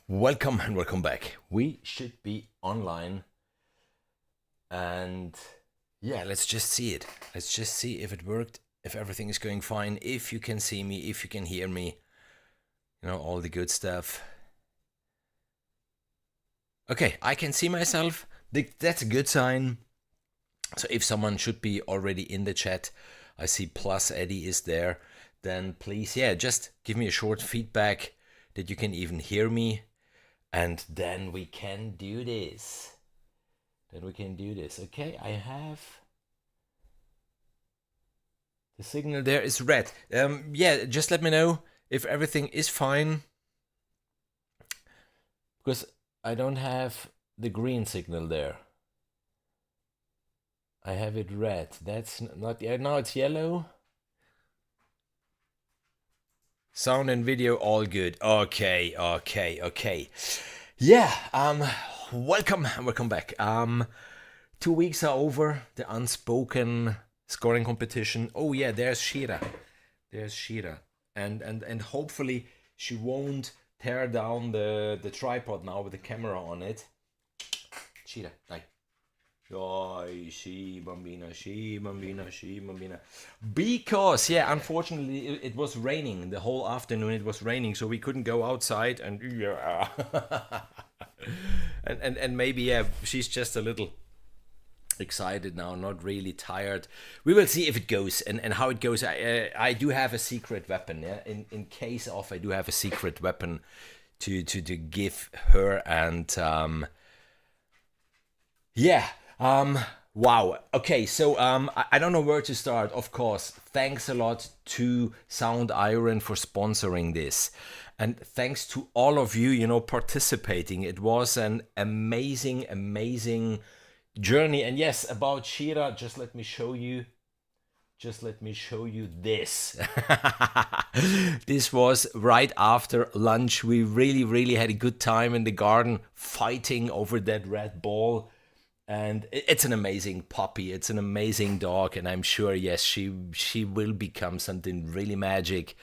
Welcome and welcome back. We should be online, and yeah, let's just see it. Let's just see if it worked, if everything is going fine, if you can see me, if you can hear me, all the good stuff. Okay, I can see myself. That's a good sign. So if someone should be already in the chat, I see plus Eddie is there, then please, just give me a short feedback that you can even hear me. And then we can do this. Okay, I have the signal there is red. Just let me know if everything is fine, because I don't have the green signal there. I have it red. That's not yet. Now it's yellow. Sound and video all good. Okay. Yeah, welcome back. 2 weeks are over, the Unspoken Scoring Competition. Oh yeah, there's Shira. And hopefully she won't tear down the tripod now with the camera on it. Shira, dai. Dai, sì, bambina. Because, unfortunately, it was raining. The whole afternoon it was raining, so we couldn't go outside. And and maybe, she's just a little excited now, not really tired. We will see if it goes and how it goes. I do have a secret weapon, in case of, I do have a secret weapon to give her. And wow. Okay, so I don't know where to start. Of course, thanks a lot to Sound Iron for sponsoring this. And thanks to all of you, participating. It was an amazing journey. And yes, about Shira, just let me show you this. This was right after lunch. We really had a good time in the garden fighting over that red ball. And it's an amazing puppy. It's an amazing dog. And I'm sure, yes, she will become something really magic.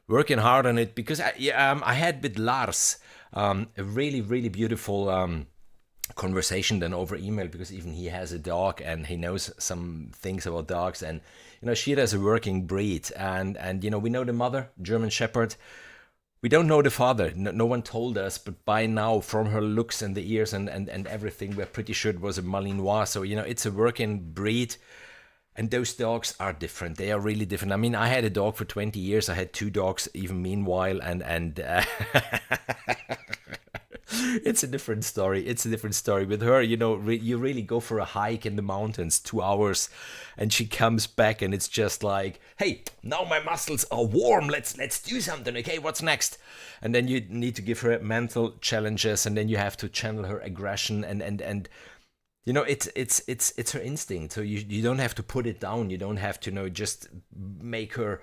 Working hard on it, because I had with Lars a really beautiful conversation then over email, because even he has a dog and he knows some things about dogs. And Shira is a working breed, and we know the mother, German Shepherd. We don't know the father. No one told us, but by now, from her looks and the ears and everything, we're pretty sure it was a Malinois. So it's a working breed. And those dogs are different. They are really different. I mean, I had a dog for 20 years. I had 2 dogs even meanwhile. And it's a different story. With her, you really go for a hike in the mountains, 2 hours, and she comes back and it's just like, hey, now my muscles are warm. Let's do something. Okay, what's next? And then you need to give her mental challenges, and then you have to channel her aggression and it's her instinct. So you don't have to put it down. You don't have to just make her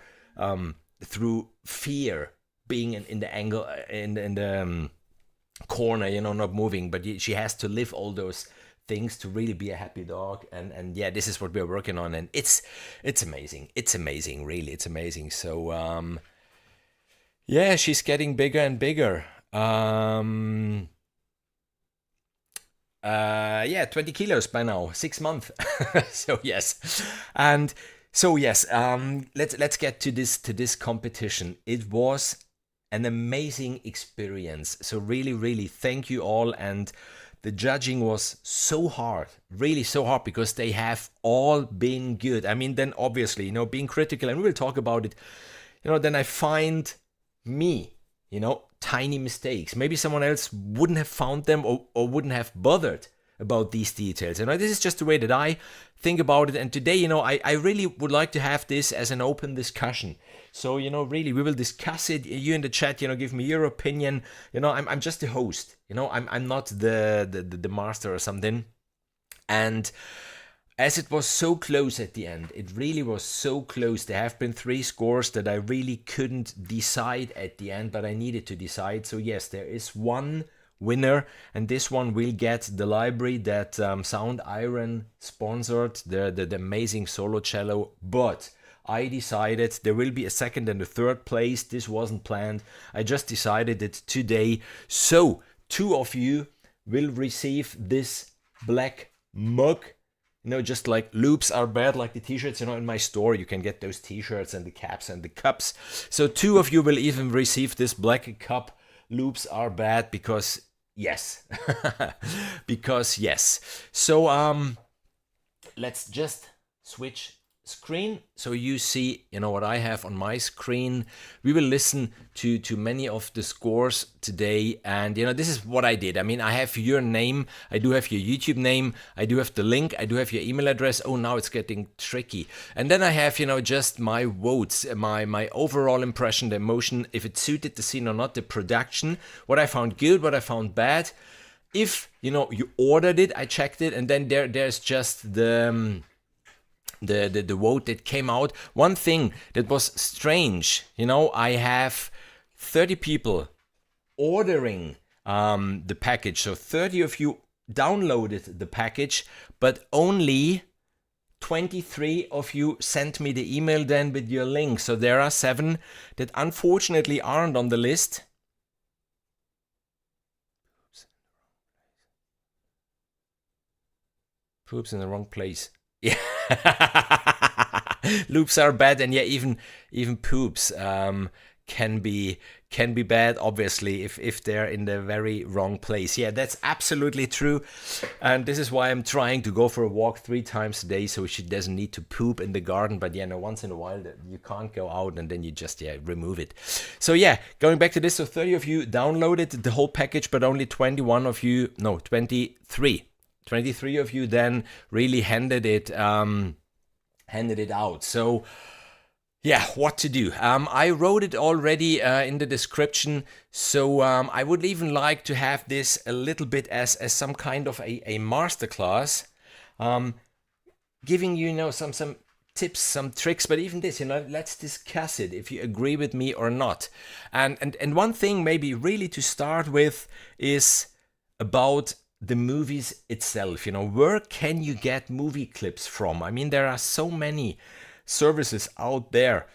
through fear being in the angle in the corner, not moving. But she has to live all those things to really be a happy dog. And this is what we're working on, and it's amazing. It's amazing, really. It's amazing. So she's getting bigger and bigger. 20 kilos by now, 6 months. So yes. And so yes, let's get to this competition. It was an amazing experience. So really thank you all. And the judging was so hard, really so hard, because they have all been good. I mean, then obviously, being critical, and we will talk about it, then I find me, tiny mistakes. Maybe someone else wouldn't have found them or wouldn't have bothered about these details. This is just the way that I think about it. And today, I really would like to have this as an open discussion. So, really, we will discuss it. You in the chat, give me your opinion. I'm just the host. I'm not the master or something. And as it was so close at the end, it really was so close. There have been 3 scores that I really couldn't decide at the end, but I needed to decide. So yes, there is one winner, and this one will get the library that Sound Iron sponsored, the amazing solo cello. But I decided there will be a second and a third place. This wasn't planned. I just decided it today. So 2 of you will receive this black mug. Just like loops are bad, like the t-shirts, in my store, you can get those t-shirts and the caps and the cups. So 2 of you will even receive this black cup. Loops are bad because yes. Because yes. So let's just switch screen so you see what I have on my screen. We will listen to many of the scores today, and this is what I did. I have your name, I do have your YouTube name, I do have the link, I do have your email address. Oh, now it's getting tricky. And then I have just my votes, my overall impression, the emotion, if it suited the scene or not, the production, what I found good, what I found bad. If you ordered it, I checked it, and then there's just the vote that came out. One thing that was strange, I have 30 people ordering the package. So 30 of you downloaded the package, but only 23 of you sent me the email then with your link. So there are 7 that unfortunately aren't on the list. Poops in the wrong place. Yeah. Loops are bad, and yeah, even poops can be bad, obviously, if they're in the very wrong place. Yeah, that's absolutely true, and this is why I'm trying to go for a walk 3 times a day, so she doesn't need to poop in the garden. But yeah, no, once in a while you can't go out, and then you just remove it. So yeah, going back to this, so 30 of you downloaded the whole package, but only 23 of you then really handed it out. So yeah, what to do? I wrote it already in the description. So I would even like to have this a little bit as some kind of a masterclass, giving you some tips, some tricks, but even this, let's discuss it if you agree with me or not. And one thing maybe really to start with is about the movies itself. Where can you get movie clips from? There are so many services out there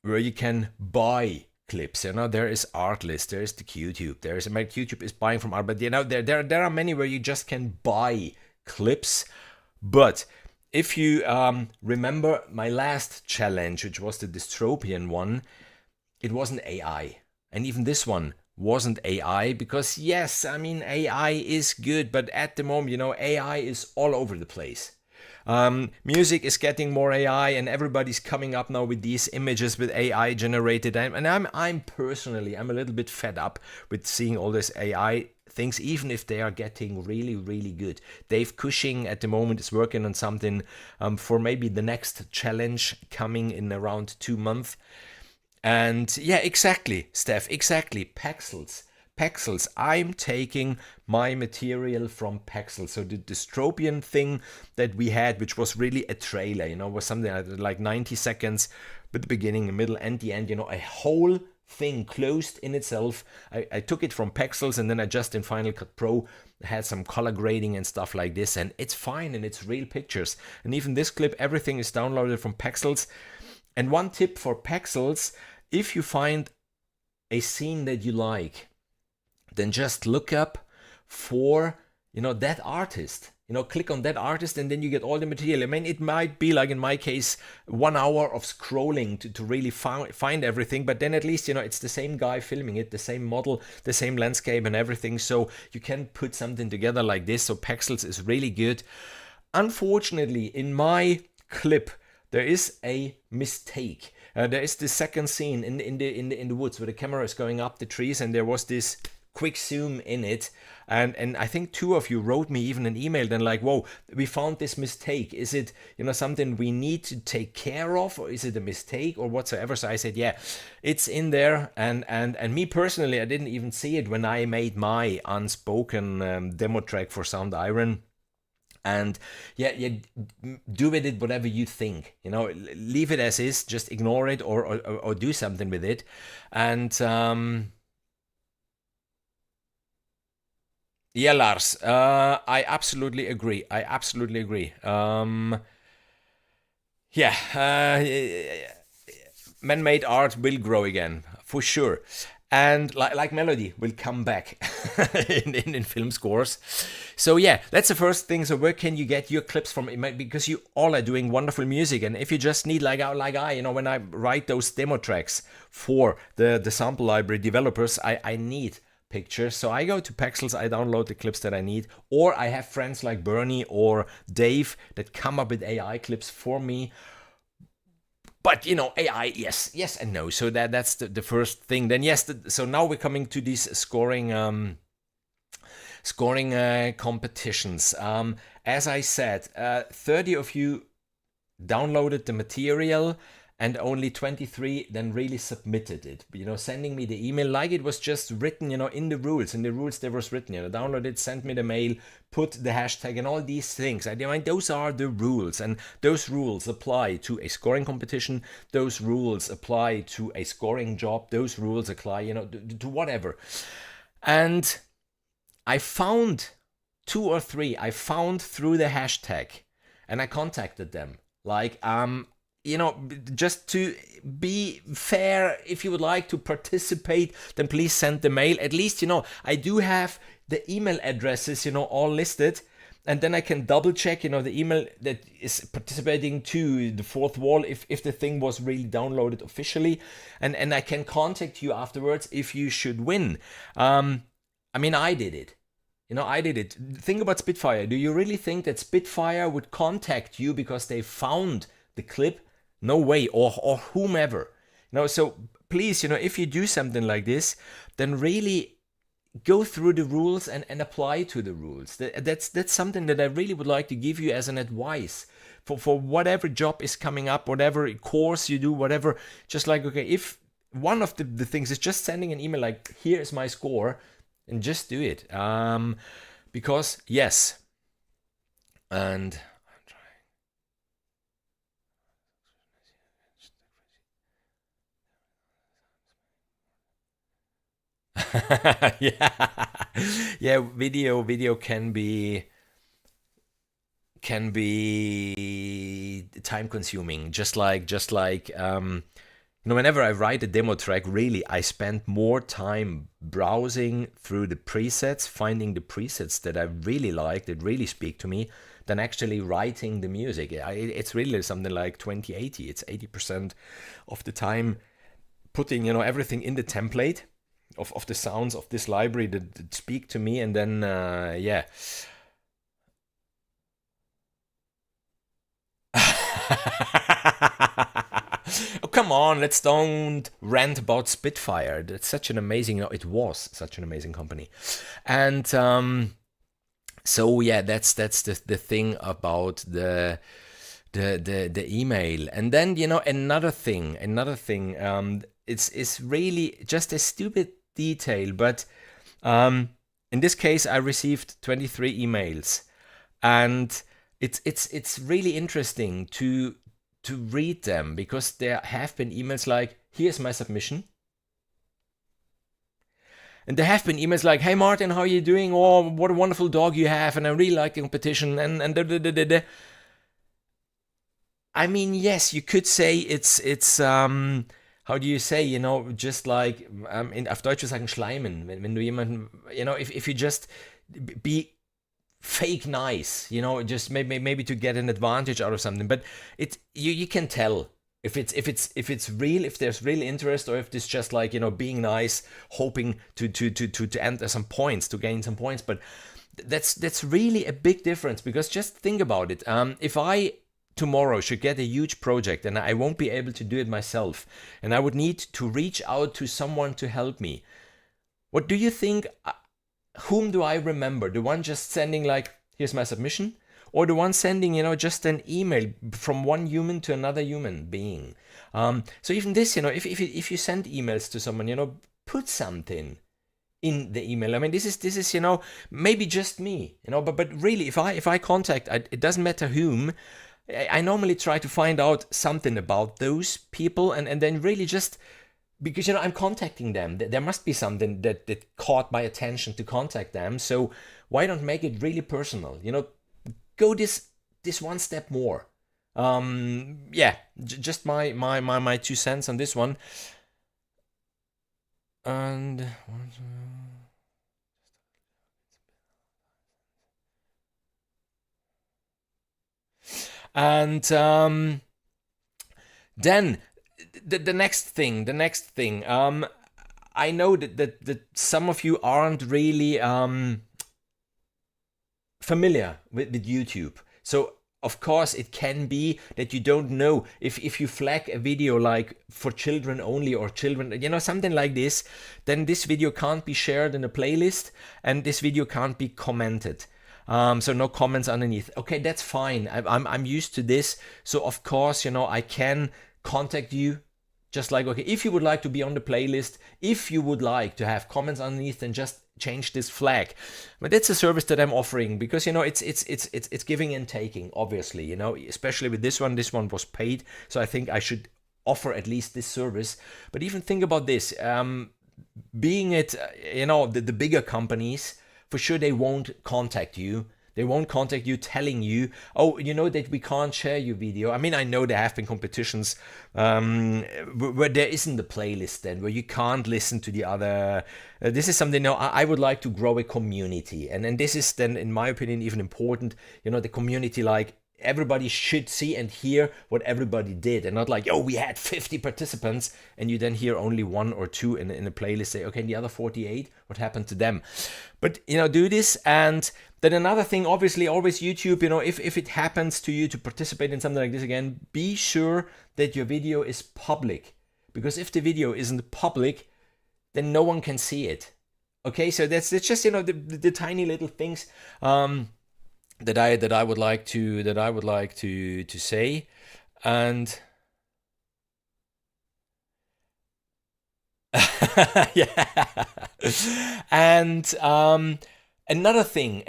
where you can buy clips. There is Artlist, there is the QTube, YouTube is buying from art, but there are many where you just can buy clips. But if you remember my last challenge, which was the dystopian one, it wasn't AI, and even this one wasn't AI, because yes, AI is good, but at the moment, AI is all over the place. Music is getting more AI, and everybody's coming up now with these images with AI generated. And I'm personally, I'm a little bit fed up with seeing all this AI things, even if they are getting really, really good. Dave Cushing at the moment is working on something for maybe the next challenge coming in around 2 months. And yeah, exactly, Steph, exactly. Pexels. I'm taking my material from Pexels. So the dystopian thing that we had, which was really a trailer, was something like 90 seconds with the beginning, the middle, and the end, a whole thing closed in itself. I took it from Pexels, and then I just in Final Cut Pro had some color grading and stuff like this, and it's fine, and it's real pictures. And even this clip, everything is downloaded from Pexels. And one tip for Pexels: if you find a scene that you like, then just look up for, that artist. Click on that artist, and then you get all the material. It might be, like in my case, 1 hour of scrolling to really find everything, but then at least, it's the same guy filming it, the same model, the same landscape and everything. So you can put something together like this. So Pexels is really good. Unfortunately, in my clip, there is a mistake. There is the second scene in the woods where the camera is going up the trees, and there was this quick zoom in it, and I think 2 of you wrote me even an email then like, whoa, we found this mistake. Is it something we need to take care of, or is it a mistake or whatsoever? So I said, yeah, it's in there, and me personally, I didn't even see it when I made my Unspoken demo track for Sound Iron. And yeah, do with it whatever you think. Leave it as is, just ignore it or do something with it. And yeah, Lars, I absolutely agree. Yeah, man-made art will grow again for sure, and like melody will come back in film scores. So yeah, that's the first thing. So where can you get your clips from? It might, because you all are doing wonderful music, and if you just need like I, when I write those demo tracks for the sample library developers, I need pictures. So I go to Pexels, I download the clips that I need, or I have friends like Bernie or Dave that come up with AI clips for me. But AI, yes and no. So that's the first thing. Then yes, so now we're coming to these scoring competitions. As I said, 30 of you downloaded the material, and only 23 then really submitted it, sending me the email like it was just written, in the rules. In the rules there was written, download it, send me the mail, put the hashtag and all these things. I mean, those are the rules, and those rules apply to a scoring competition. Those rules apply to a scoring job. Those rules apply, to whatever. And I found 2 or 3 I found through the hashtag, and I contacted them. Like, just to be fair, if you would like to participate, then please send the mail. At least, I do have the email addresses, all listed. And then I can double check, the email that is participating to the fourth wall if the thing was really downloaded officially. And I can contact you afterwards if you should win. I mean, I did it. I did it. Think about Spitfire. Do you really think that Spitfire would contact you because they found the clip? No way. Or whomever. So please, if you do something like this, then really go through the rules and apply to the rules. That's something that I really would like to give you as an advice for whatever job is coming up, whatever course you do, whatever. Just like, okay, if one of the things is just sending an email like, here is my score, and just do it. Because yes, and yeah, video can be time consuming, just like whenever I write a demo track, really I spend more time browsing through the presets, finding the presets that I really like, that really speak to me, than actually writing the music. It's really something like 20-80. It's 80% of the time putting everything in the template of the sounds of this library that speak to me, and then yeah. Oh, come on, let's don't rant about Spitfire. That's such an amazing, it was such an amazing company. And so yeah, that's the thing about the email. And then another thing, it's really just a stupid detail, but in this case I received 23 emails, and it's really interesting to read them, because there have been emails like, here's my submission. And there have been emails like, hey Martin, how are you doing? Oh, what a wonderful dog you have, and I really like the competition, and da, da, da, da, da. I mean, yes, you could say it's how do you say, just like auf Deutsch sagen schleimen, wenn du jemanden, if you just be fake nice, just maybe to get an advantage out of something. But you can tell if it's real, if there's real interest, or if it's just like being nice, hoping to enter some points, to gain some points. But that's really a big difference, because just think about it. If I tomorrow should get a huge project and I won't be able to do it myself, and I would need to reach out to someone to help me, what do you think? Whom do I remember? The one just sending like, here's my submission, or the one sending just an email from one human to another human being? So even this, if you send emails to someone, put something in the email. I mean, this is maybe just me, but really, if I contact, it doesn't matter whom, I normally try to find out something about those people, and then really just, because I'm contacting them, there must be something that caught my attention to contact them. So why don't make it really personal? Go this one step more. Yeah, just my 2 cents on this one. And then the next thing. I know that some of you aren't really familiar with YouTube. So of course it can be that you don't know if you flag a video like for children only or children, something like this, then this video can't be shared in a playlist and this video can't be commented. So no comments underneath. Okay, that's fine. I'm used to this. So of course, I can contact you. Just like, okay, if you would like to be on the playlist, if you would like to have comments underneath, then just change this flag. But that's a service that I'm offering because it's giving and taking, obviously, especially with this one. This one was paid, so I think I should offer at least this service. But even think about this, being it, the bigger companies, for sure they won't contact you. They won't contact you telling you, oh, that we can't share your video. I mean, I know there have been competitions where there isn't a playlist then, where you can't listen to the other. This is something, I would like to grow a community. And this is then, in my opinion, even important, the community, like, everybody should see and hear what everybody did, and not like, oh, we had 50 participants and you then hear only one or two in a playlist, say, okay, and the other 48, what happened to them? But do this. And then another thing, obviously, always YouTube, if it happens to you to participate in something like this again, be sure that your video is public, because if the video isn't public, then no one can see it. Okay, so that's just the tiny little things that I would like to say. And yeah. And another thing,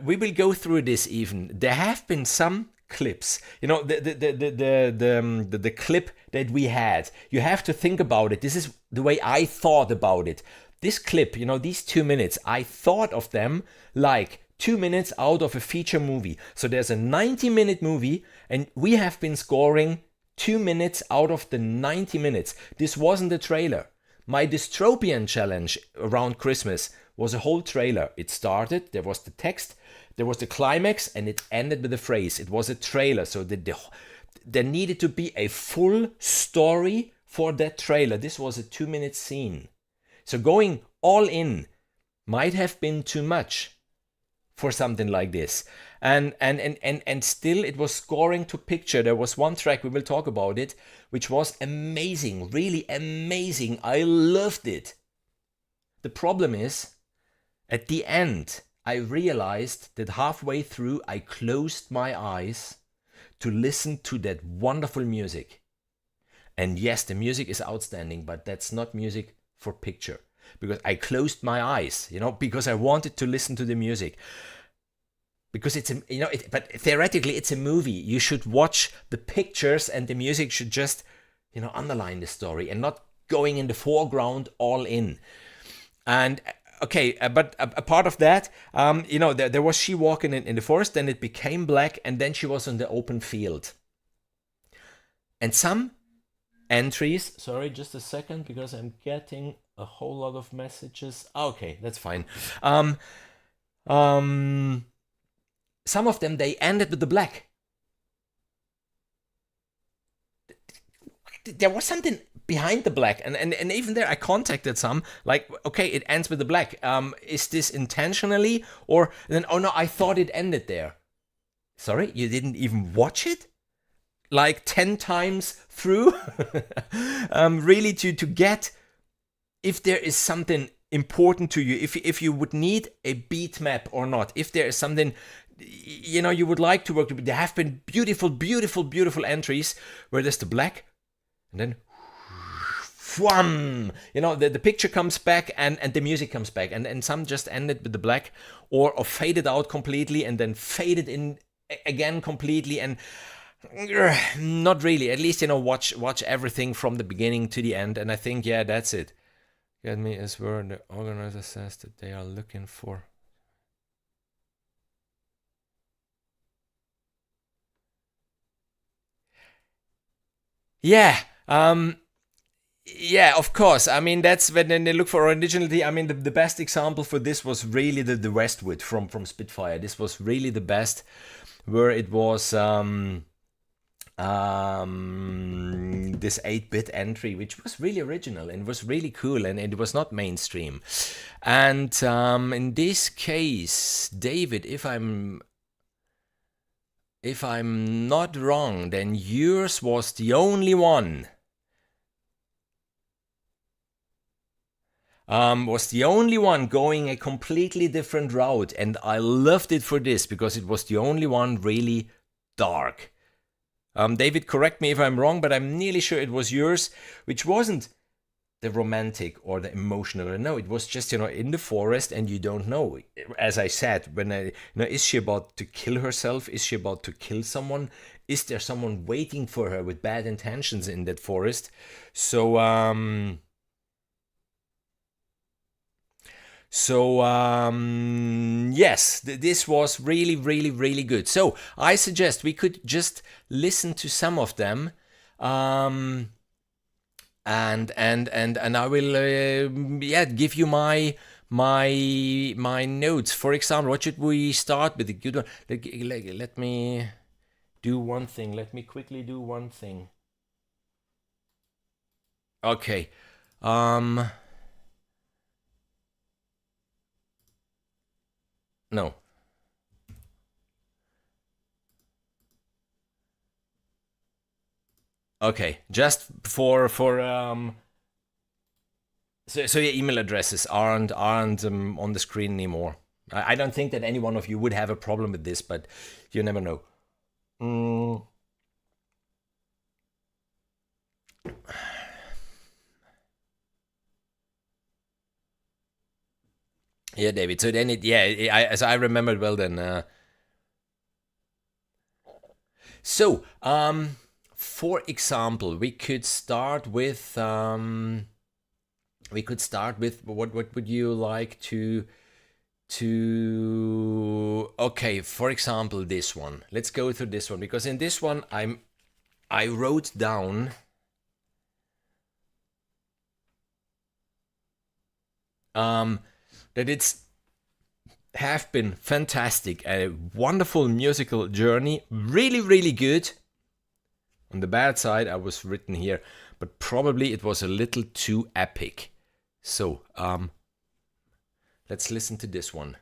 we will go through this. Even there have been some clips, the clip that we had. You have to think about it. This is the way I thought about it. This clip, these 2 minutes, I thought of them like 2 minutes out of a feature movie. So there's a 90-minute movie, and we have been scoring 2 minutes out of the 90 minutes. This wasn't a trailer. My dystopian challenge around Christmas was a whole trailer. It started, there was the text, there was the climax, and it ended with a phrase. It was a trailer, so there needed to be a full story for that trailer. This was a 2-minute scene. So going all in might have been too much for something like this. And still it was scoring to picture. There was one track, we will talk about it, which was amazing, really amazing. I loved it. The problem is, at the end, I realized that halfway through I closed my eyes to listen to that wonderful music. And yes, the music is outstanding, but that's not music for picture, because I closed my eyes, because I wanted to listen to the music. Because it's but theoretically it's a movie. You should watch the pictures, and the music should just, underline the story and not going in the foreground all in. And okay, but a part of that, there was she walking in the forest, then it became black, and then she was on the open field. And some entries, sorry, just a second, because I'm getting a whole lot of messages. Okay, that's fine. Some of them, they ended with the black. There was something behind the black, and even there I contacted some, like, okay, it ends with the black. Is this intentionally? Or then, oh no, I thought it ended there. Sorry, you didn't even watch it? Like 10 times through? Really to get if there is something important to you, if you would need a beat map or not, if there is something you would like to work with. There have been beautiful entries where there's the black, and then wham, the picture comes back, and the music comes back, and some just ended with the black, or faded out completely and then faded in again completely. And not really. At least watch everything from the beginning to the end. And I think, yeah, that's it. Get me is where the organizer says that they are looking for. Yeah. Yeah, of course. I mean, that's when they look for originality. I mean, the best example for this was really the Westwood from Spitfire. This was really the best, where it was this 8-bit entry, which was really original and was really cool, and it was not mainstream. And in this case, David, if I'm not wrong, then yours was the only one. Was the only one going a completely different route, and I loved it for this because it was the only one really dark. David, correct me if I'm wrong, but I'm nearly sure it was yours, which wasn't the romantic or the emotional. No, it was just, in the forest, and you don't know. As I said, is she about to kill herself? Is she about to kill someone? Is there someone waiting for her with bad intentions in that forest? So, yes, this was really, really, really good. So I suggest we could just listen to some of them, and I will, give you my notes. For example, what should we start with? The good one. Let me do one thing. Let me quickly do one thing. Okay. No. Okay, just for so your email addresses aren't on the screen anymore. I don't think that any one of you would have a problem with this, but you never know. Mm. Yeah, David. So then as I remembered well then. So, for example, we could start with what would you like to okay, for example, this one. Let's go through this one, because in this one I wrote down that it's have been fantastic, a wonderful musical journey, really, really good. On the bad side, I was written here, but probably it was a little too epic. So, let's listen to this one.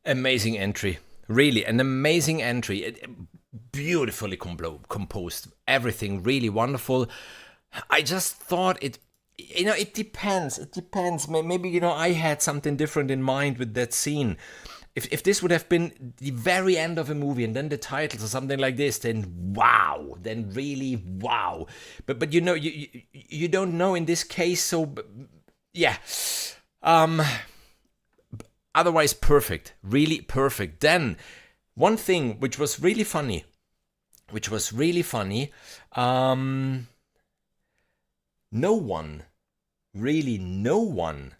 Amazing entry. Really, an amazing entry. Beautifully composed. Everything really wonderful. I just thought it, it depends. It depends. Maybe, I had something different in mind with that scene. If this would have been the very end of a movie and then the titles or something like this, then wow, then really wow. But you don't know in this case, so yeah. Otherwise perfect, really perfect. Then one thing which was really funny, no one, really no one.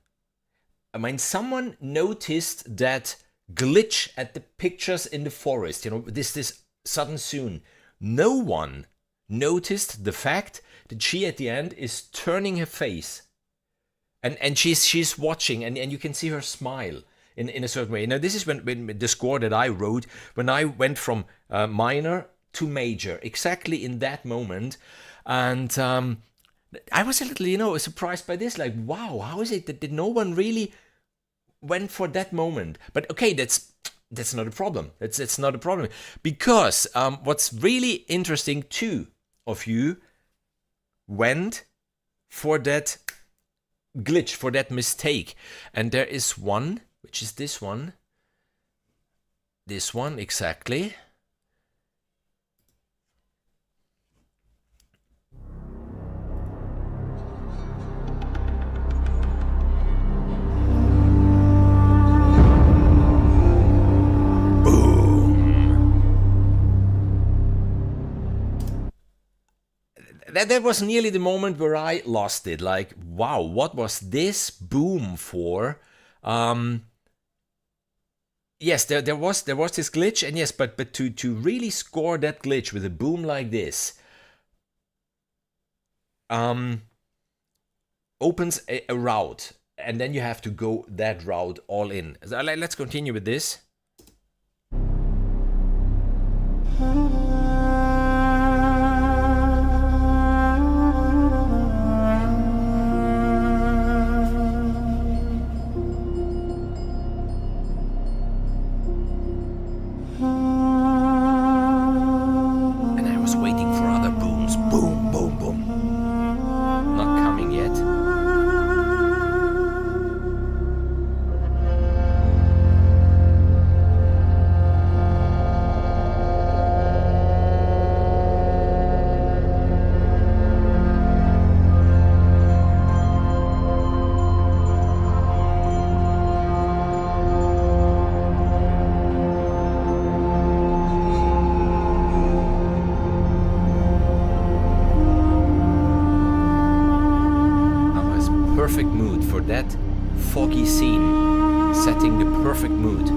I mean, someone noticed that glitch at the pictures in the forest, this sudden soon. No one noticed the fact that she at the end is turning her face and she's watching and you can see her smile in a certain way. Now this is when the score that I wrote, when I went from minor to major, exactly in that moment. And I was a little, surprised by this, like, wow, how is it that no one really went for that moment? But okay, that's not a problem. That's not a problem, because what's really interesting, two of you went for that glitch, for that mistake, and there is one, which is this one exactly. That was nearly the moment where I lost it. Like, wow, what was this boom for? Yes, there was this glitch, and yes, but to really score that glitch with a boom like this, opens a route, and then you have to go that route all in. So let's continue with this. Perfect mood for that foggy scene, setting the perfect mood.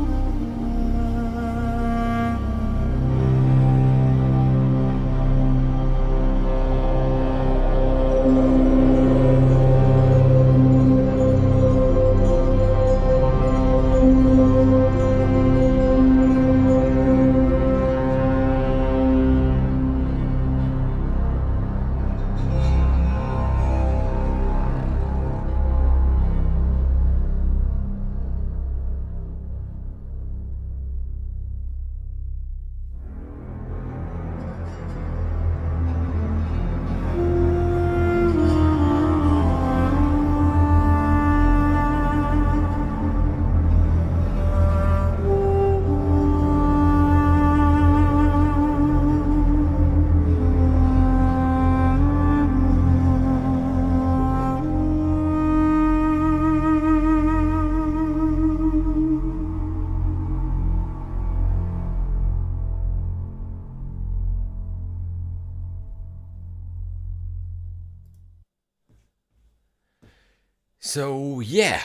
So yeah,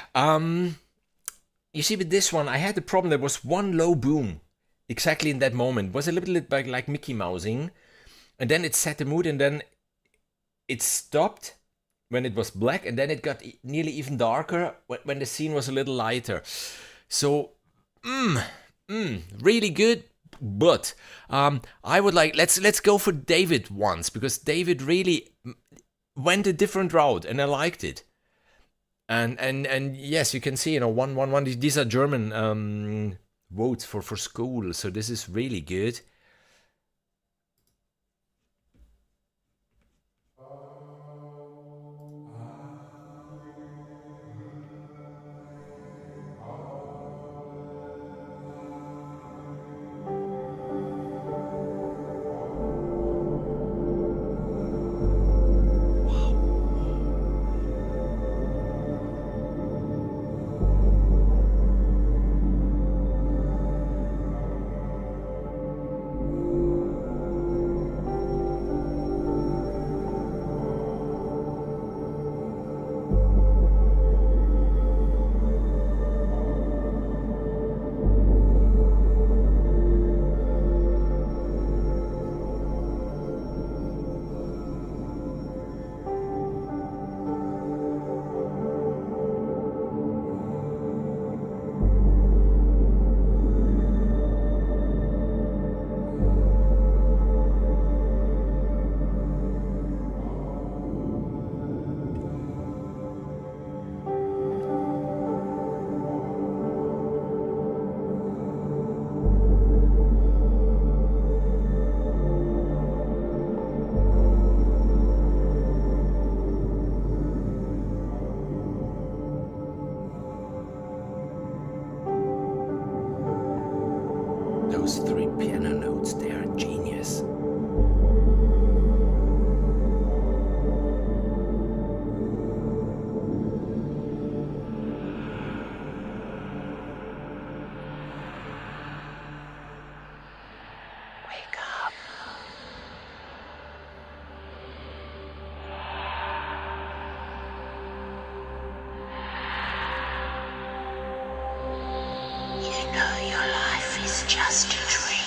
you see with this one, I had the problem. There was one low boom exactly in that moment. It was a little bit like Mickey Mousing, and then it set the mood, and then it stopped when it was black, and then it got nearly even darker when the scene was a little lighter. So, really good. But I would like let's go for David once, because David really went a different route, and I liked it. And yes, you can see, 1-1-1. These are German votes for school. So this is really good. Those 3 piano notes, they are genius. Wake up. You know your life is just a dream.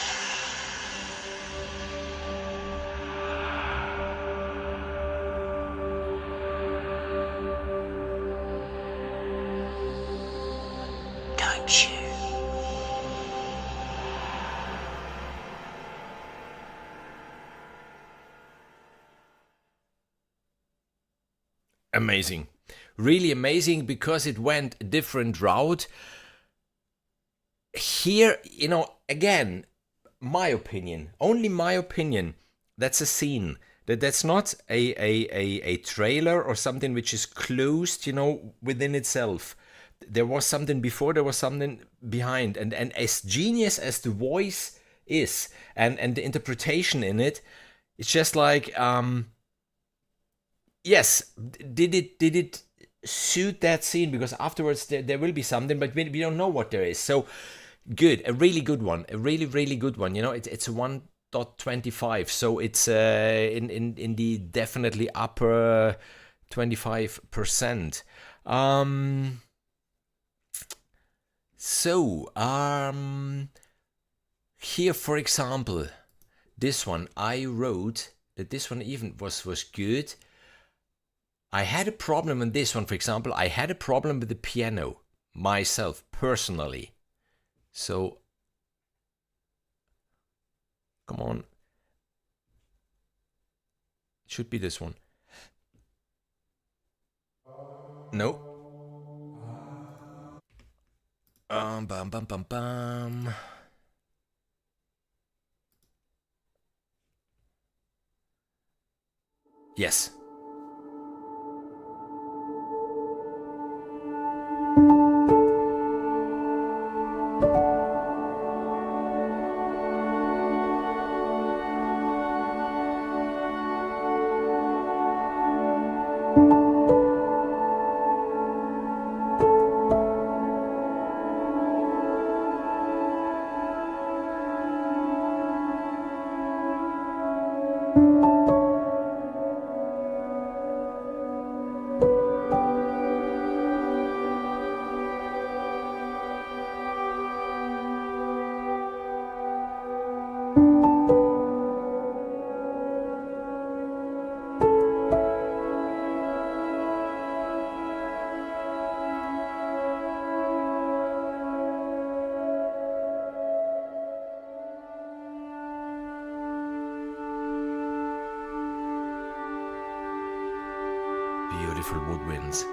Don't you? Amazing. Really amazing, because it went a different route. Here, again, my opinion, only my opinion, that's a scene. That's not a trailer or something which is closed, within itself. There was something before, there was something behind. And as genius as the voice is and the interpretation in it, it's just like, yes, did it suit that scene? Because afterwards there will be something, but we don't know what there is. So good, a really good one, a really, really good one. It's a 1.25, so it's in the definitely upper 25%. Here, for example, this one I wrote that this one even was good. I had a problem in this one, for example. I had a problem with the piano myself personally. So, come on. It should be this one. No. Bum bum bum bum. Yes. Beautiful woodwinds.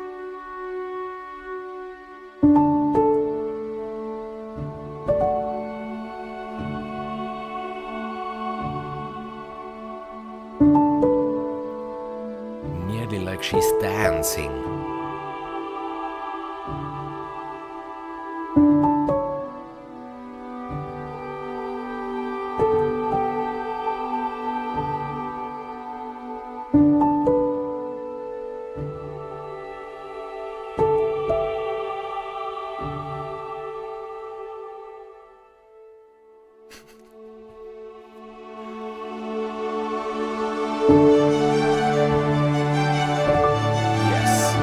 She's dancing. Yes.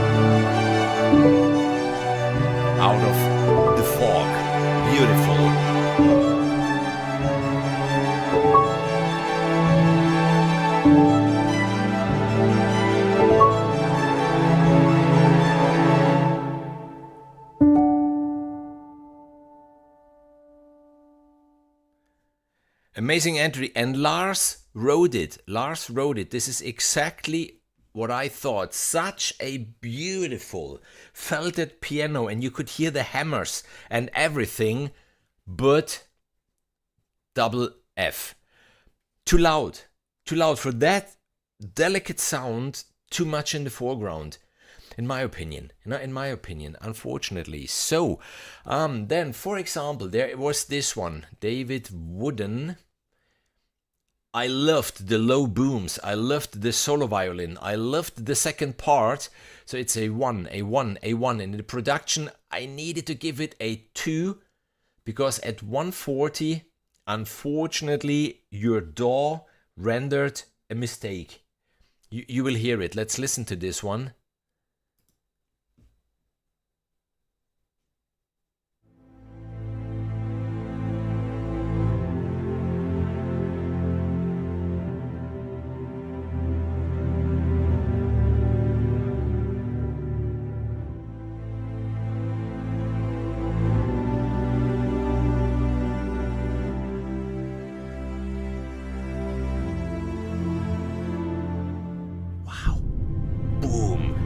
Out of the fog. Beautiful. Amazing entry. And Lars wrote it. Lars wrote it. This is exactly what I thought. Such a beautiful felted piano, and you could hear the hammers and everything, but double F. Too loud. Too loud for that delicate sound, too much in the foreground. In my opinion, unfortunately. So, then, for example, there was this one, David Wooden. I loved the low booms. I loved the solo violin. I loved the second part. So it's a 1. In the production, I needed to give it a 2 because at 140, unfortunately, your DAW rendered a mistake. You will hear it. Let's listen to this one. Boom.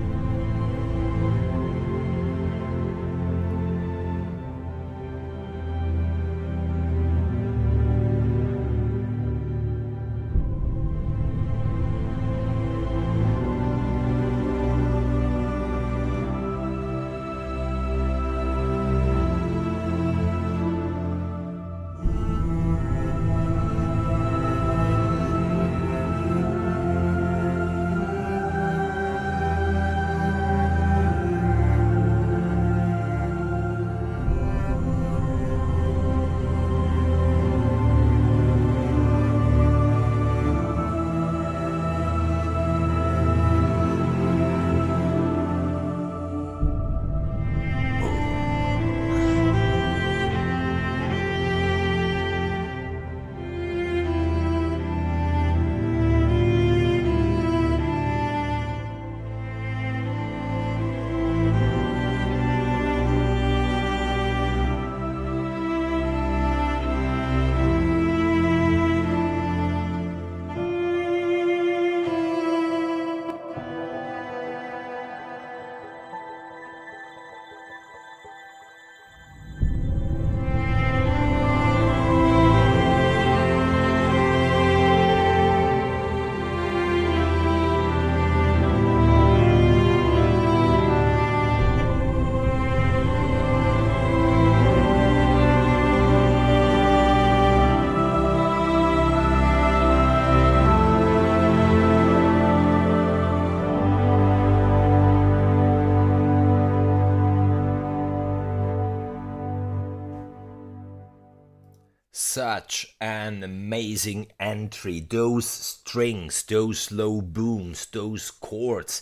Such an amazing entry. Those strings, those low booms, those chords.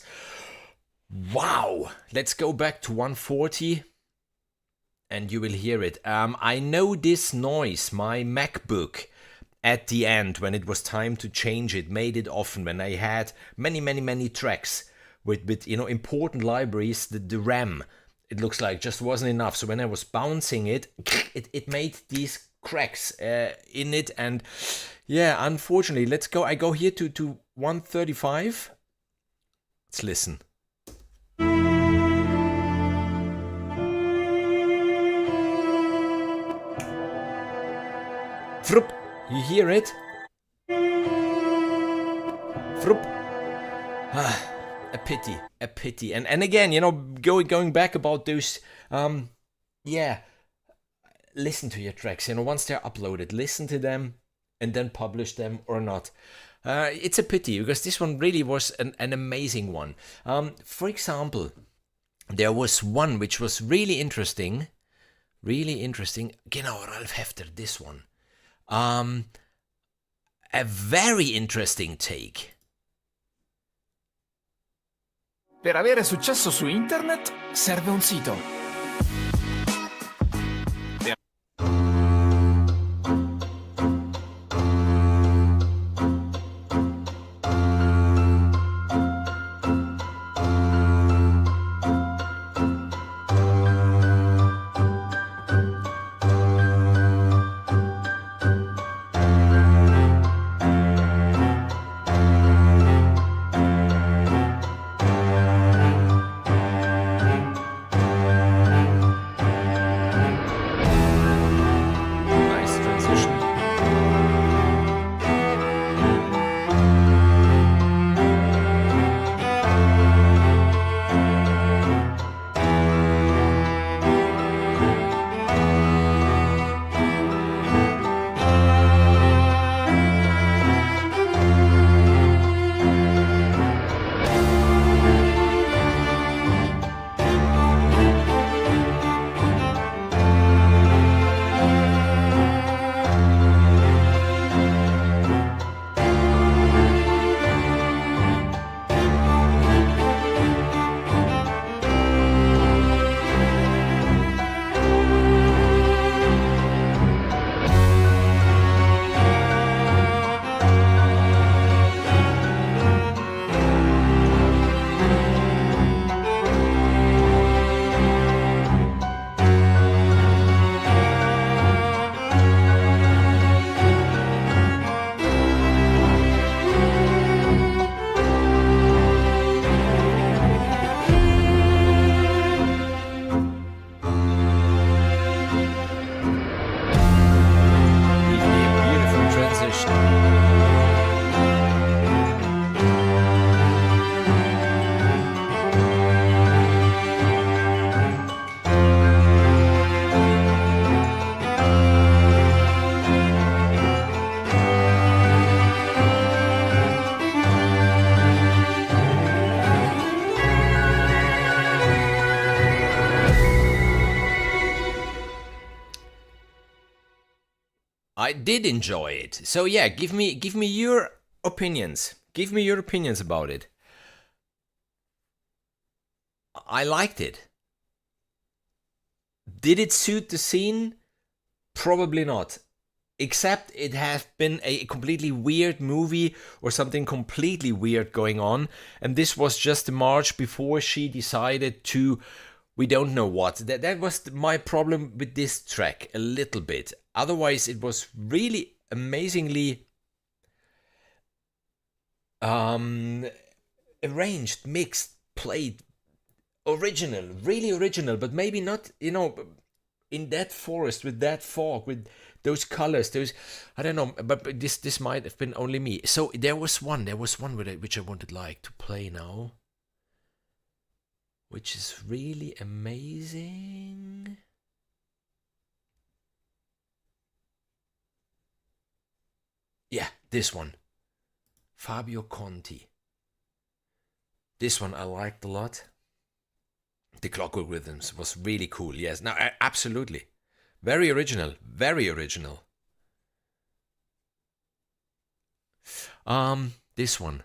Wow. Let's go back to 140 and you will hear it. I know this noise. My MacBook at the end, when it was time to change it, made it often when I had many tracks with important libraries. The RAM, it looks like, just wasn't enough. So when I was bouncing it, it made these cracks in it, and yeah, unfortunately, I go here to 135. Let's listen. Frup, you hear it? Frup. a pity. And again, you know, going back about those, yeah, listen to your tracks. You know, once they're uploaded, listen to them and then publish them or not. It's a pity because this one really was an amazing one. For example, there was one which was really interesting. Genau, Ralf Hefter, this one. A very interesting take. Per avere successo su internet serve un sito. Nice transition. Really a beautiful transition. I did enjoy it. So yeah, give me your opinions. Give me your opinions about it. I liked it. Did it suit the scene? Probably not. Except it has been a completely weird movie or something completely weird going on. And this was just the March before she decided to, we don't know what. That was my problem with this track a little bit. Otherwise, it was really amazingly arranged, mixed, played, original, really original, but maybe not, you know, in that forest with that fog, with those colors, those, I don't know, but this might have been only me. So there was one which I wanted like to play now, which is really amazing. Yeah, this one, Fabio Conti. This one I liked a lot. The Clockwork Rhythms was really cool. Yes, no, absolutely, very original, very original. This one.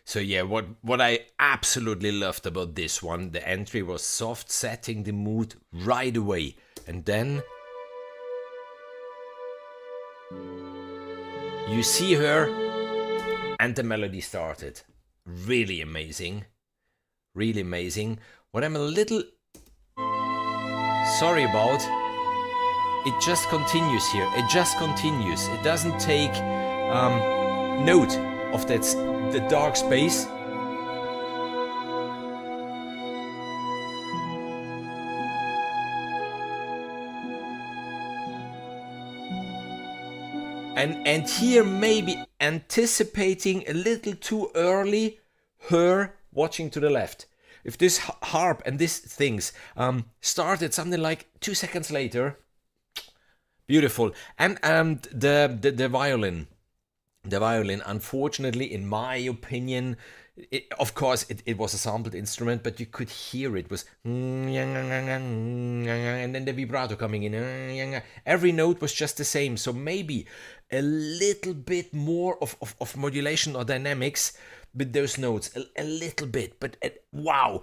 So yeah, what I absolutely loved about this one, the entry was soft, setting the mood right away. And then you see her and the melody started. Really amazing. Really amazing. What I'm a little sorry about, it just continues here. It just continues. It doesn't take note of the dark space. And here maybe anticipating a little too early her watching to the left. If this harp and these things started something like 2 seconds later, beautiful. And the violin. The violin, unfortunately, in my opinion, of course, it was a sampled instrument, but you could hear it was, and then the vibrato coming in. Every note was just the same. So maybe a little bit more of modulation or dynamics with those notes, a little bit. But wow,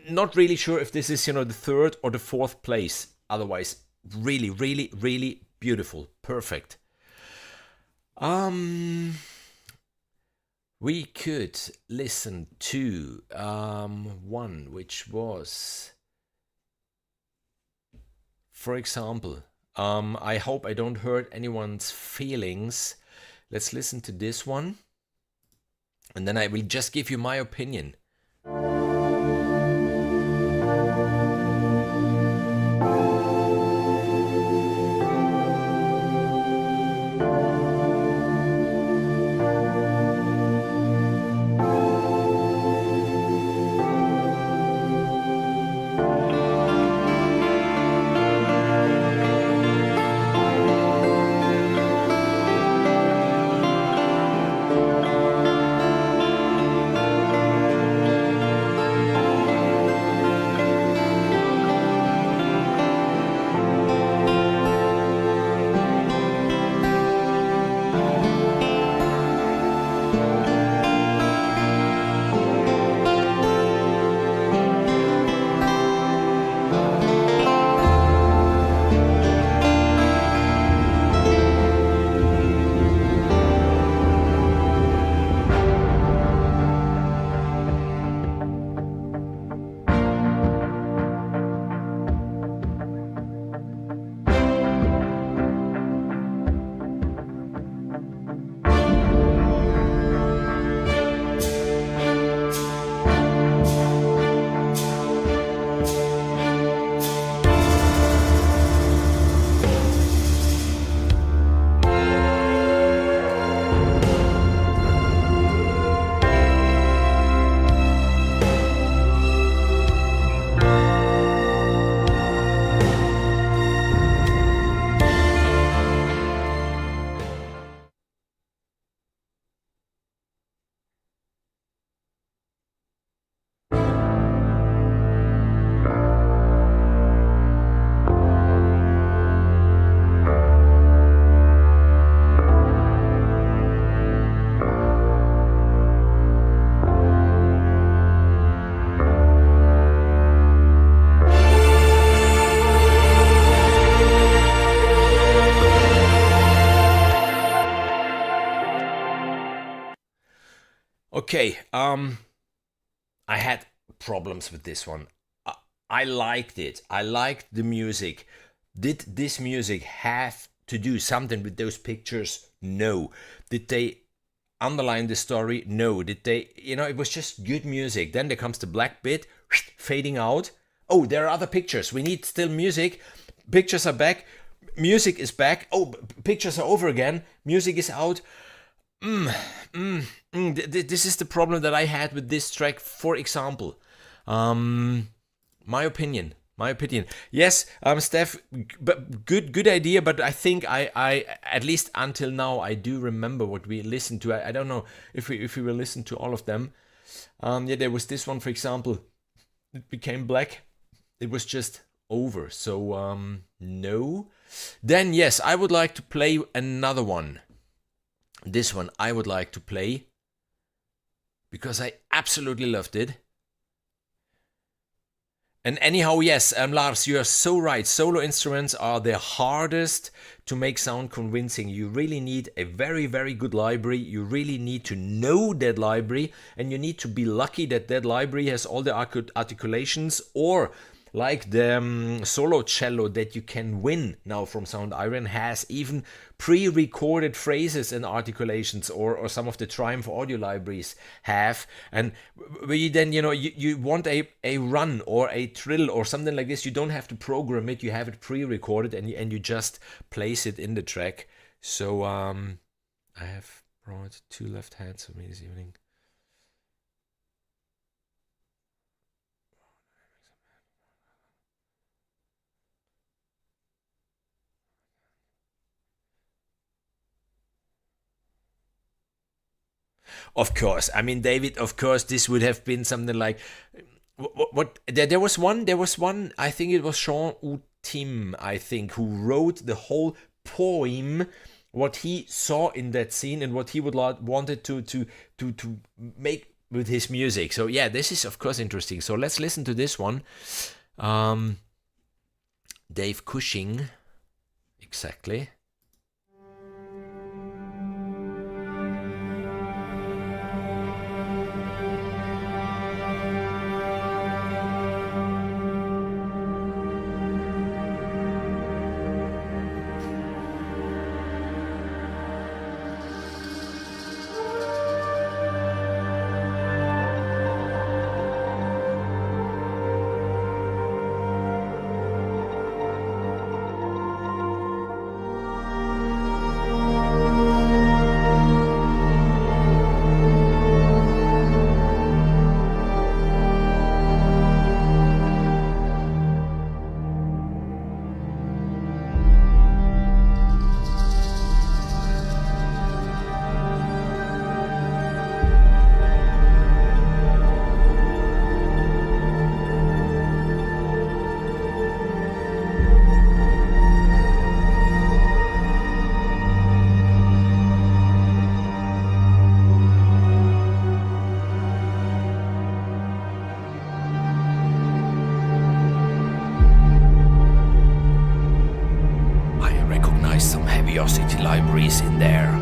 not really sure if this is the third or the fourth place. Otherwise, really, really, really beautiful, perfect. We could listen to one which was, for example, I hope I don't hurt anyone's feelings. Let's listen to this one, and then I will just give you my opinion. Okay, I had problems with this one. I liked it. I liked the music. Did this music have to do something with those pictures? No. Did they underline the story? No. Did they, it was just good music. Then there comes the black bit, fading out. Oh, there are other pictures. We need still music. Pictures are back. Music is back. Oh, pictures are over again. Music is out. This is the problem that I had with this track, for example. My opinion. Yes, Steph, but good idea. But I think I at least until now I do remember what we listened to. I don't know if we will listen to all of them. There was this one, for example. It became black. It was just over. So no. Then yes, I would like to play another one. this one I would like to play because I absolutely loved it. And anyhow, yes, Lars, you are so right. Solo instruments are the hardest to make sound convincing. You really need a very, very good library. You really need to know that library, and you need to be lucky that that library has all the articulations, or like the solo cello that you can win now from Sound Iron has even pre-recorded phrases and articulations, or some of the Triumph audio libraries have. And we then, you want a run or a trill or something like this, you don't have to program it, you have it pre-recorded, and you just place it in the track. So I have brought two left hands for me this evening. Of course, I mean, David, of course, this would have been something like what there was one, I think it was Jean Outim, I think, who wrote the whole poem, what he saw in that scene and what he would wanted to make with his music. So yeah, this is of course interesting. So let's listen to this one. Dave Cushing, exactly. Libraries in there.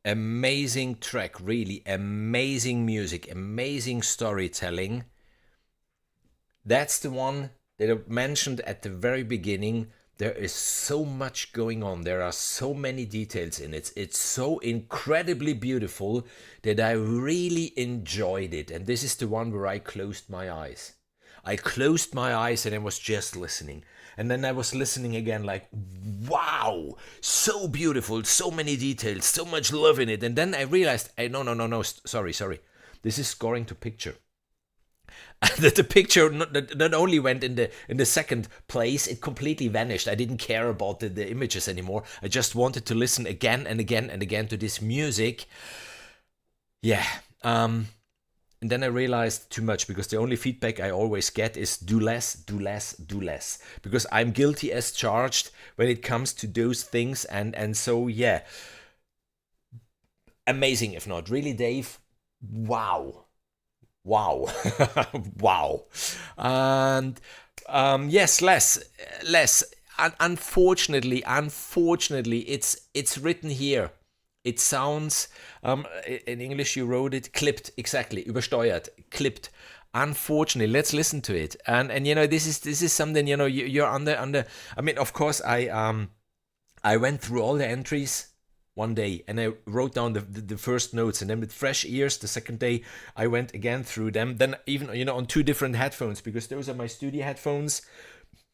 Amazing track, really amazing music, amazing storytelling. That's the one that I mentioned at the very beginning. There is so much going on. There are so many details in it. It's so incredibly beautiful that I really enjoyed it. And this is the one where I closed my eyes. I closed my eyes and I was just listening. And then I was listening again like, wow, so beautiful, so many details, so much love in it. And then I realized, no, sorry. This is scoring to picture. That the picture not only went in the second place, it completely vanished. I didn't care about the images anymore. I just wanted to listen again and again and again to this music. Yeah. And then I realized too much, because the only feedback I always get is do less, do less, do less. Because I'm guilty as charged when it comes to those things. And so, yeah. Amazing, if not. Really, Dave? Wow. Wow. And Yes, less. Unfortunately, it's written here. It sounds, in English you wrote it clipped, exactly, übersteuert, clipped. Unfortunately, let's listen to it. And this is something, you're under. I mean, of course, I went through all the entries one day and I wrote down the first notes, and then with fresh ears the second day I went again through them, then even on two different headphones, because those are my studio headphones.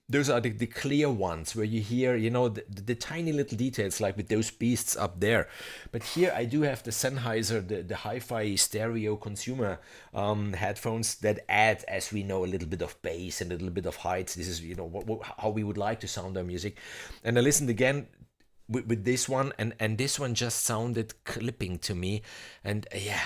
Those are the clear ones where you hear the tiny little details, like with those beasts up there. But here I do have the Sennheiser, the hi-fi stereo consumer headphones that add, as we know, a little bit of bass and a little bit of height. This is how we would like to sound our music. And I listened again with this one, and this one just sounded clipping to me. And yeah.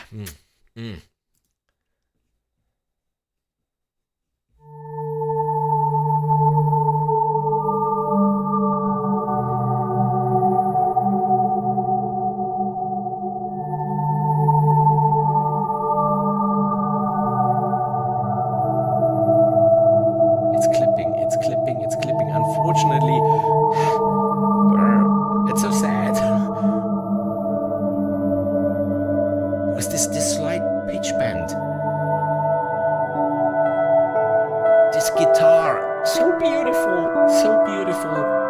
It's clipping. Unfortunately, it's so sad. With this slight pitch bend. This guitar, so beautiful, so beautiful.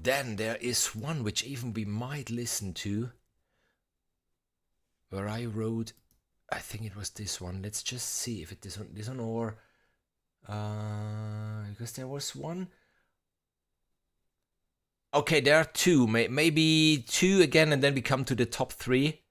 Then there is one which even we might listen to, where I wrote, I think it was this one. Let's just see if it is this one or because there was one. Okay, there are two, maybe two again, and then we come to the top three.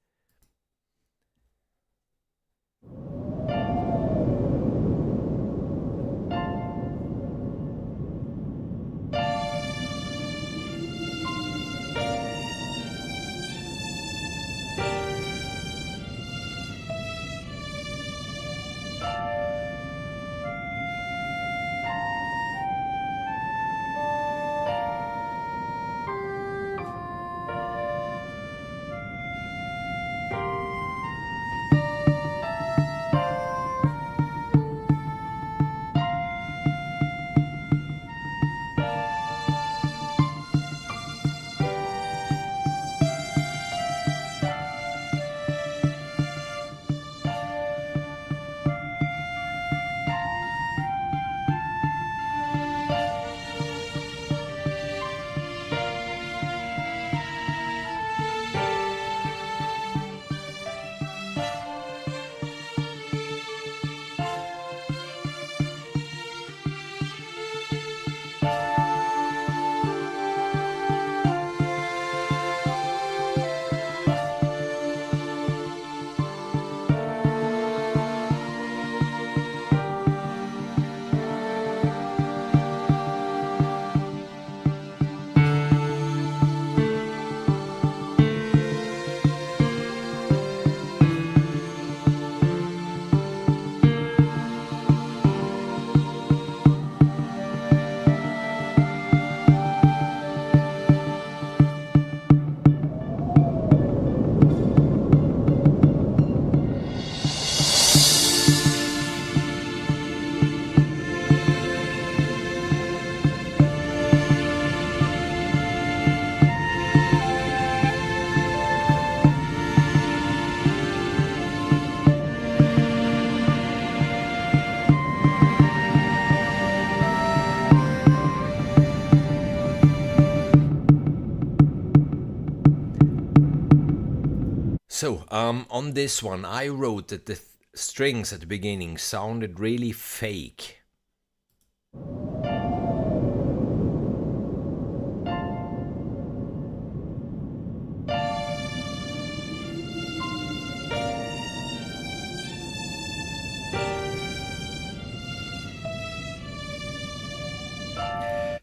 So, on this one, I wrote that the strings at the beginning sounded really fake.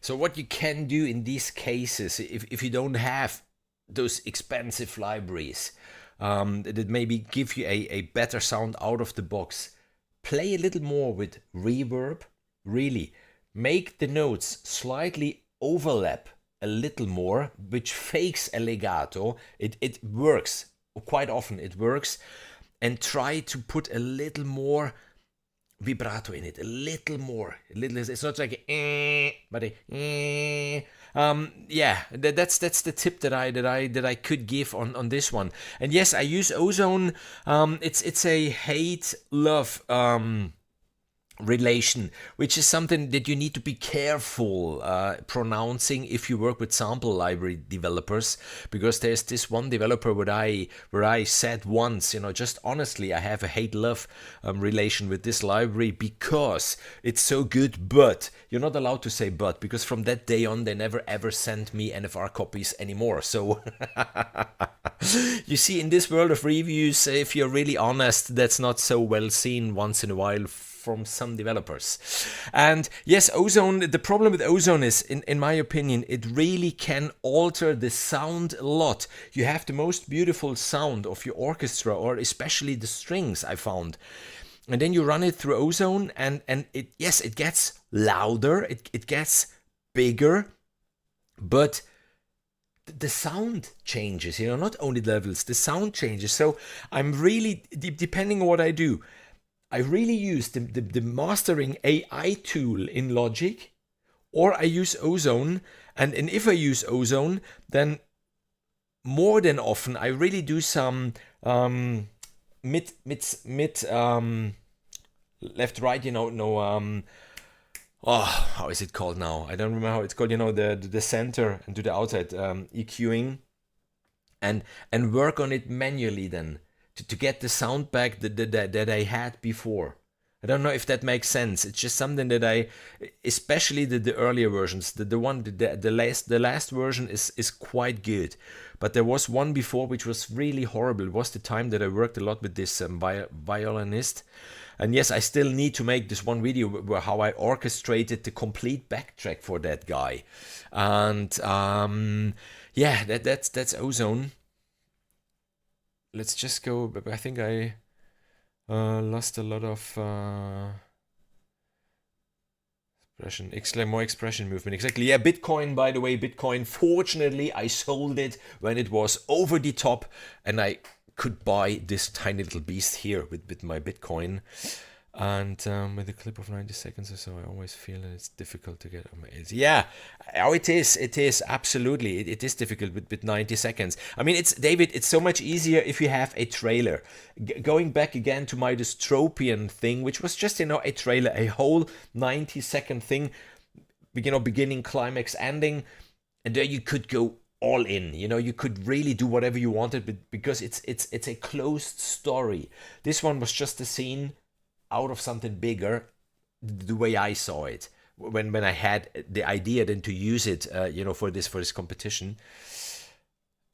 So what you can do in these cases, if you don't have those expensive libraries that maybe give you a better sound out of the box, play a little more with reverb. Really make the notes slightly overlap a little more, which fakes a legato. It works quite often. It works, and try to put a little more vibrato in it, a little more. It's not like but yeah, that's the tip that I could give on this one. And yes, I use ozone. It's a hate love relation, which is something that you need to be careful pronouncing if you work with sample library developers, because there's this one developer where I said once, just honestly, I have a hate-love relation with this library because it's so good, but you're not allowed to say but, because from that day on they never ever sent me NFR copies anymore. So you see, in this world of reviews, if you're really honest, that's not so well seen once in a while from some developers. And yes, ozone, the problem with ozone is, in my opinion, it really can alter the sound a lot. You have the most beautiful sound of your orchestra, or especially the strings, I found. And then you run it through ozone, and it gets louder, it gets bigger, but the sound changes, not only levels, the sound changes. So I'm really, depending on what I do, I really use the mastering AI tool in Logic, or I use ozone. And if I use ozone, then more than often I really do some mid left right, how is it called now? I don't remember how it's called. The center and to the outside EQing, and work on it manually then to get the sound back that I had before. I don't know if that makes sense. It's just something that I, especially the earlier versions, the last version is quite good, but there was one before which was really horrible. It was the time that I worked a lot with this violinist. And yes, I still need to make this one video where how I orchestrated the complete backtrack for that guy. And yeah, that's ozone. Let's just go. I think I lost a lot of more expression movement. Exactly. Yeah, Bitcoin, by the way, Bitcoin. Fortunately, I sold it when it was over the top, and I could buy this tiny little beast here with my Bitcoin. And with a clip of 90 seconds or so, I always feel that it's difficult to get on my ears. Yeah, oh, it is absolutely. It is difficult with 90 seconds. I mean, David, it's so much easier if you have a trailer. Going back again to my dystopian thing, which was just, a trailer, a whole 90-second thing, beginning, climax, ending, and there you could go all in. You could really do whatever you wanted, but because it's a closed story. This one was just a scene out of something bigger, the way I saw it when I had the idea then to use it, for this competition.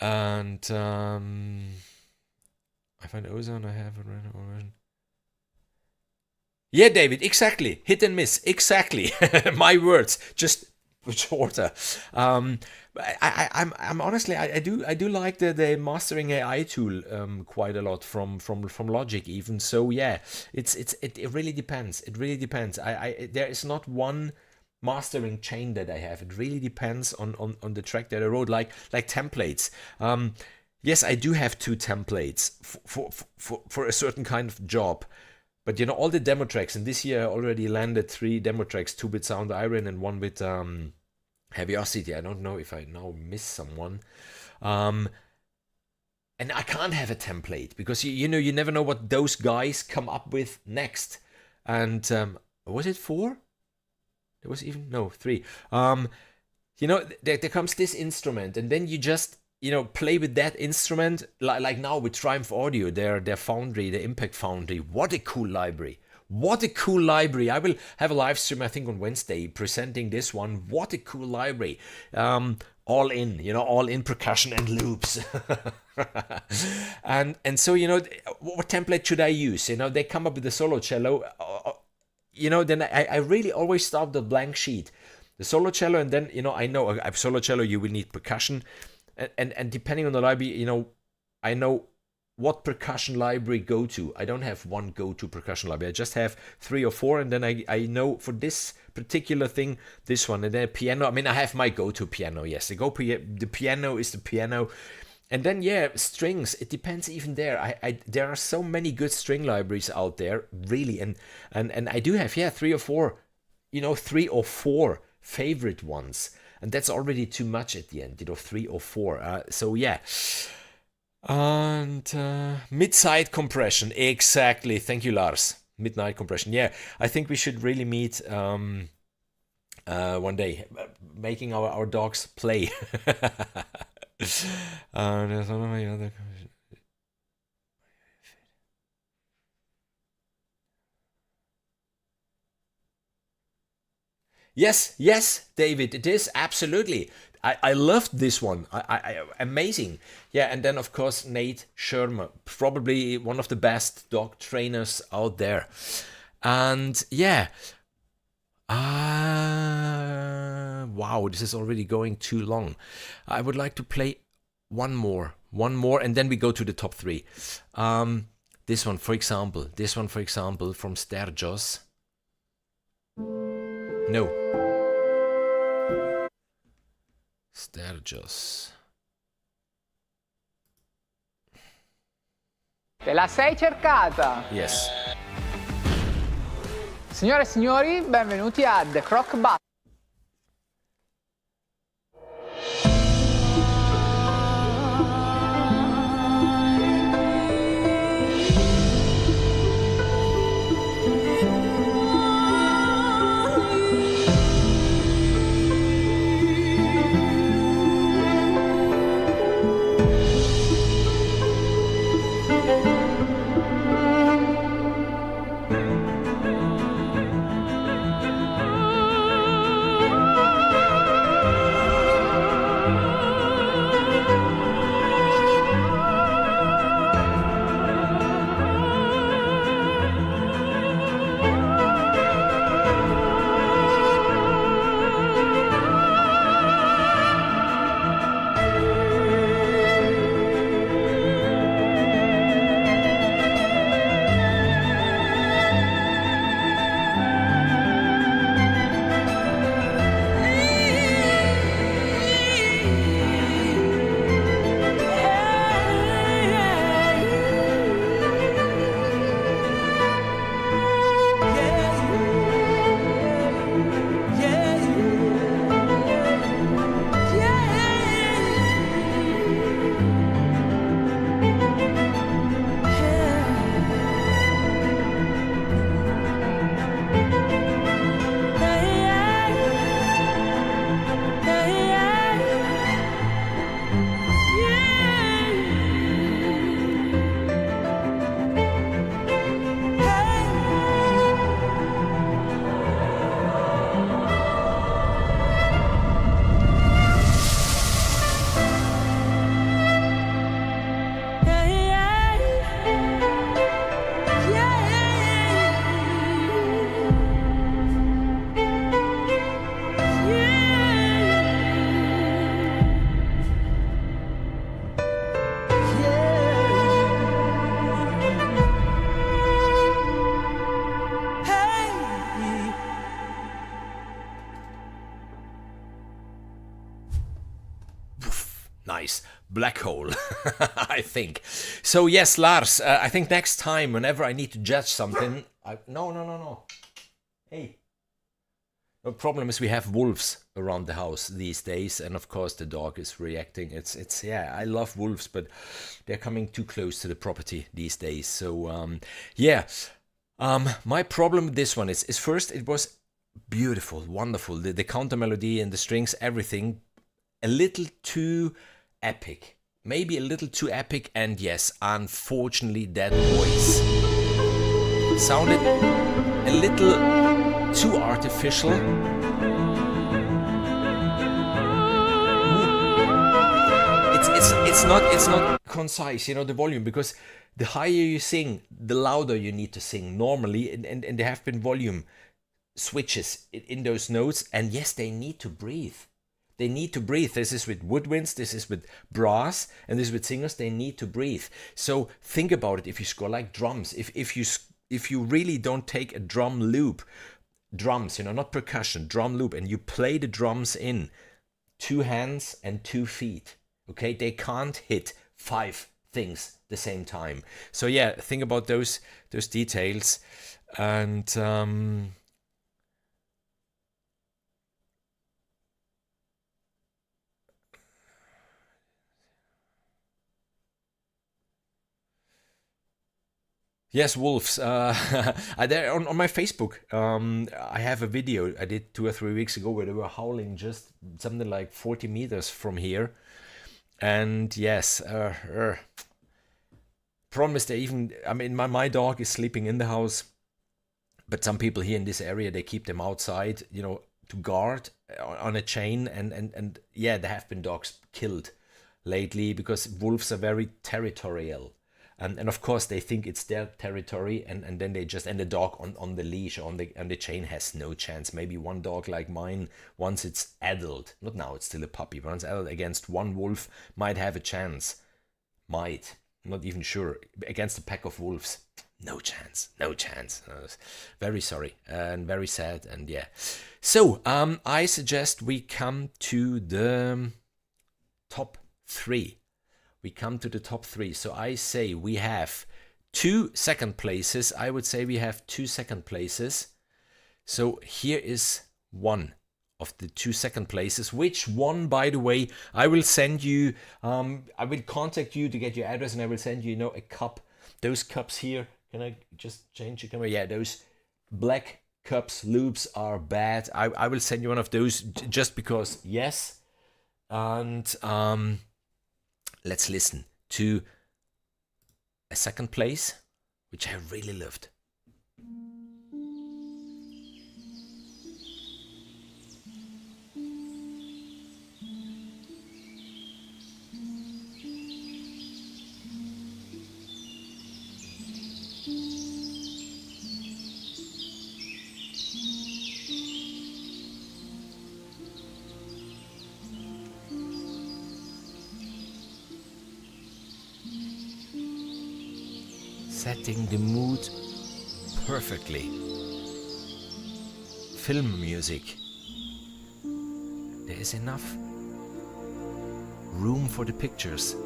And I find ozone. I have a random version. Yeah, David, exactly. Hit and miss, exactly. My words, just shorter. I'm honestly, I do like the mastering AI tool quite a lot from Logic even. So yeah, it really depends. It really depends. There is not one mastering chain that I have. It really depends on the track that I wrote, like templates. Yes, I do have 2 templates for a certain kind of job. But all the demo tracks, and this year I already landed 3 demo tracks, 2 with Sound Iron and 1 with Heaviosity. I don't know if I now miss someone. And I can't have a template because you never know what those guys come up with next. And was it 4? There was even 3. There comes this instrument, and then you just play with that instrument, like now with Triumph Audio, their Foundry, the Impact Foundry. What a cool library. What a cool library. I will have a live stream, I think, on Wednesday presenting this one. What a cool library. All in percussion and loops. and so, what template should I use? They come up with the solo cello. Then I really always start the blank sheet. The solo cello, and then, I know a solo cello, you will need percussion. And depending on the library, I know what percussion library go to. I don't have one go-to percussion library. I just have 3 or 4, and then I know for this particular thing, this one. And then piano, I have my go-to piano, yes. The piano is the piano. And then, strings, it depends even there. There are so many good string libraries out there, really. And I do have, 3 or 4, 3 or 4 favorite ones. And that's already too much at the end, 3 or 4. So, yeah. And mid-side compression, exactly. Thank you, Lars. Midnight compression. Yeah, I think we should really meet one day, making our dogs play. There's one of my other. Yes, David, it is absolutely. I loved this one. Amazing. Yeah, and then of course Nate Shermer, probably one of the best dog trainers out there. And wow, this is already going too long. I would like to play one more, and then we go to the top 3. This one, for example, from Stergios. No. Stergios. Te la sei cercata? Yes. Signore e signori, benvenuti a The Croc Battle. Nice. Black hole, I think. So yes, Lars, I think next time, whenever I need to judge something... No. Hey. The problem is we have wolves around the house these days, and of course the dog is reacting. It's I love wolves, but they're coming too close to the property these days. So, my problem with this one is first, it was beautiful, wonderful. The counter melody and the strings, everything, a little too epic. maybe a little too epic, and yes, unfortunately that voice sounded a little too artificial. It's not concise, the volume, because the higher you sing, the louder you need to sing normally, and there have been volume switches in those notes, and yes, they need to breathe. They need to breathe. This is with woodwinds, this is with brass, and this is with singers. They need to breathe. So think about it. If you score like drums, if you really don't take a drum loop, drums, not percussion, drum loop, and you play the drums in 2 hands and 2 feet, okay, they can't hit 5 things the same time. So yeah, think about those details. And yes, wolves. There on my Facebook, I have a video I did 2 or 3 weeks ago where they were howling just something like 40 meters from here. And yes, problem is my dog is sleeping in the house, but some people here in this area, they keep them outside, to guard on a chain. And yeah, there have been dogs killed lately because wolves are very territorial. And of course they think it's their territory, and then and the dog on the leash, on the chain, has no chance. Maybe one dog like mine, once it's adult, not now, it's still a puppy, once adult, against one wolf might have a chance. I'm not even sure. Against a pack of wolves, no chance. Very sorry and very sad, and yeah. So I suggest we come to the top 3. We come to the top 3. So I say we have 2 second places. I would say we have 2 second places. So here is one of the 2 second places. Which one, by the way, I will send you. I will contact you to get your address, and I will send you, a cup. Those cups here. Can I just change the camera? Yeah, those black cups, loops are bad. I will send you one of those just because. Yes, and let's listen to a second place, which I really loved. Setting the mood perfectly. Film music. There is enough room for the pictures.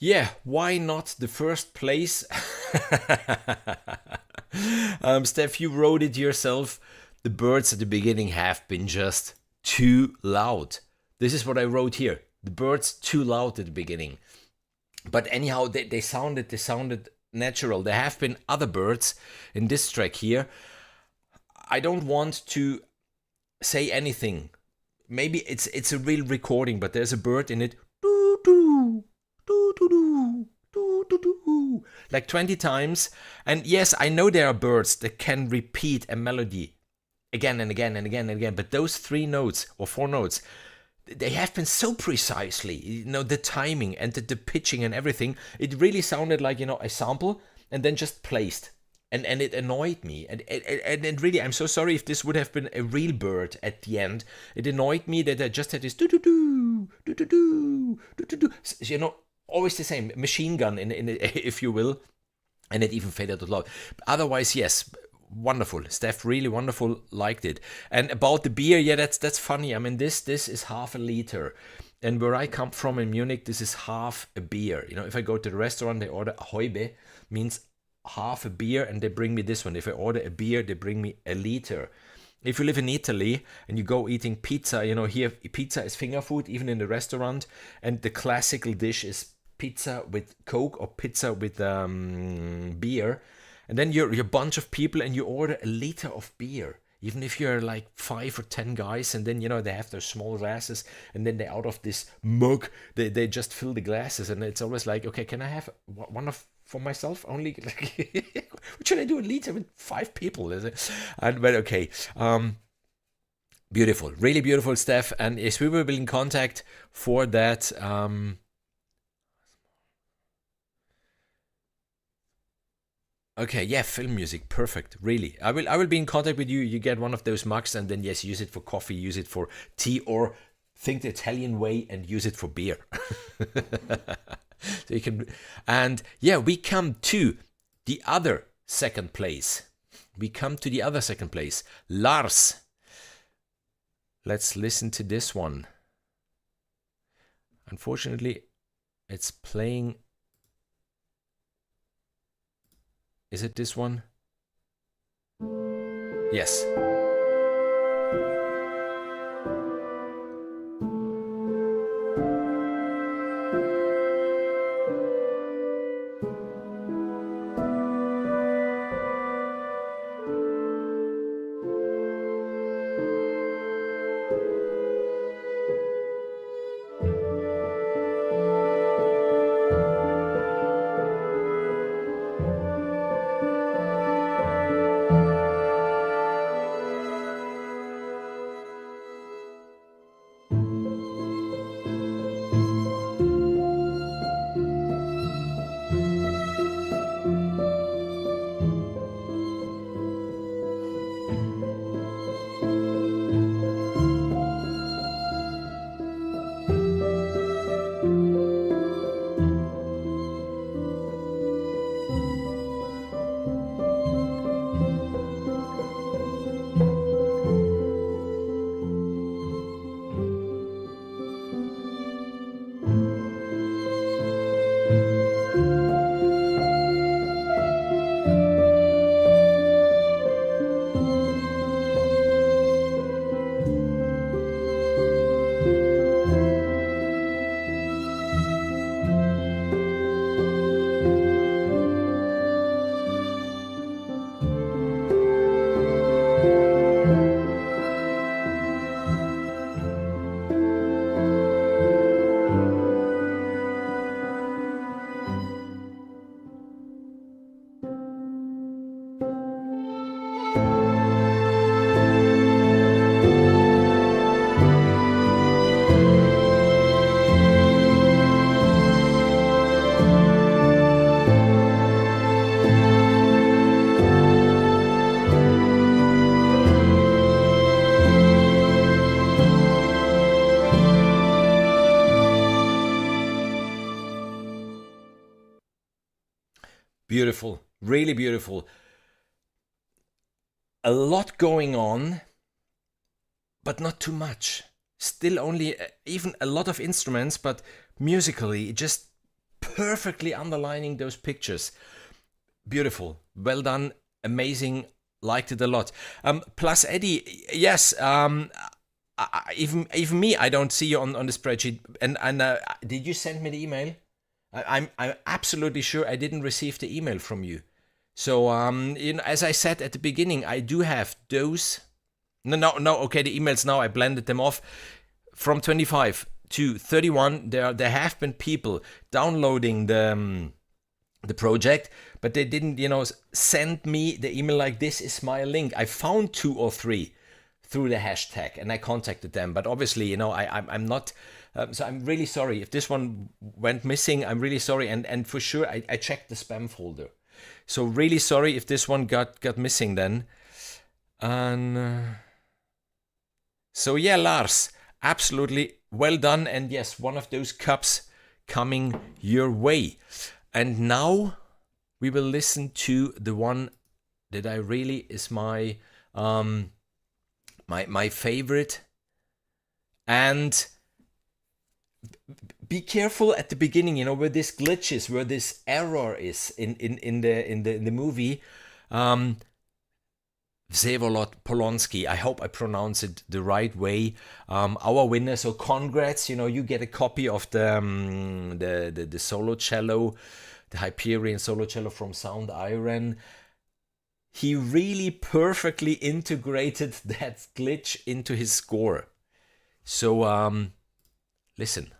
Yeah, why not the first place? Steph, you wrote it yourself. The birds at the beginning have been just too loud. This is what I wrote here. the birds too loud at the beginning. But anyhow, they sounded natural. There have been other birds in this track here. I don't want to say anything. Maybe it's a real recording, but there's a bird in it. Doo, doo, doo, doo, doo, doo, doo, doo, like 20 times. And yes, I know there are birds that can repeat a melody again and again and again and again. But those 3 notes or 4 notes, they have been so precisely, the timing and the pitching and everything. It really sounded like, a sample and then just placed. And it annoyed me. And really, I'm so sorry if this would have been a real bird at the end. It annoyed me that I just had this do-do-do, do-do-do, do-do-do. Always the same, machine gun, if you will. And it even faded out loud. Otherwise, yes, wonderful. Steph, really wonderful, liked it. And about the beer, yeah, that's funny. I mean, this is half a liter. And where I come from in Munich, this is half a beer. If I go to the restaurant, they order a Häube, means half a beer, and they bring me this one. If I order a beer, they bring me a liter. If you live in Italy and you go eating pizza, here pizza is finger food, even in the restaurant, and the classical dish is pizza with Coke or pizza with beer, and then you're a bunch of people and you order a liter of beer. Even if you're like 5 or 10 guys, and then they have their small glasses, and then they out of this mug they just fill the glasses, and it's always like, okay, can I have one for myself only? What should I do? A liter with 5 people? Is it? But okay, beautiful, really beautiful, Steph. And yes, we will be in contact for that. Okay, yeah, film music, perfect, really. I will be in contact with you. You get one of those mugs, and then yes, use it for coffee, use it for tea, or think the Italian way and use it for beer. So you can, and yeah, we come to the other second place. Lars. Let's listen to this one. Unfortunately, it's playing. Is it this one? Yes. Beautiful, really beautiful. A lot going on, but not too much. Still only even a lot of instruments, but musically just perfectly underlining those pictures. Beautiful, well done, amazing, liked it a lot. Plus Eddie, yes, even me, I don't see you on the spreadsheet. And did you send me the email? I'm absolutely sure I didn't receive the email from you. So as I said at the beginning, I do have those. No. Okay, the emails now, I blended them off. From 25 to 31, there have been people downloading the project, but they didn't, send me the email like, this is my link. I found 2 or 3 through the hashtag, and I contacted them. But obviously, I'm not. So I'm really sorry if this one went missing. I'm really sorry, and for sure I checked the spam folder. So really sorry if this one got missing then. And so yeah, Lars, absolutely well done. And yes, one of those cups coming your way. And now we will listen to the one that I really is my my favorite. And be careful at the beginning, where this glitch is, where this error is in the movie. Vsevolod Polonsky, I hope I pronounce it the right way. Our winner, so congrats, you get a copy of the solo cello, the Hyperion solo cello from Sound Iron. He really perfectly integrated that glitch into his score. So listen.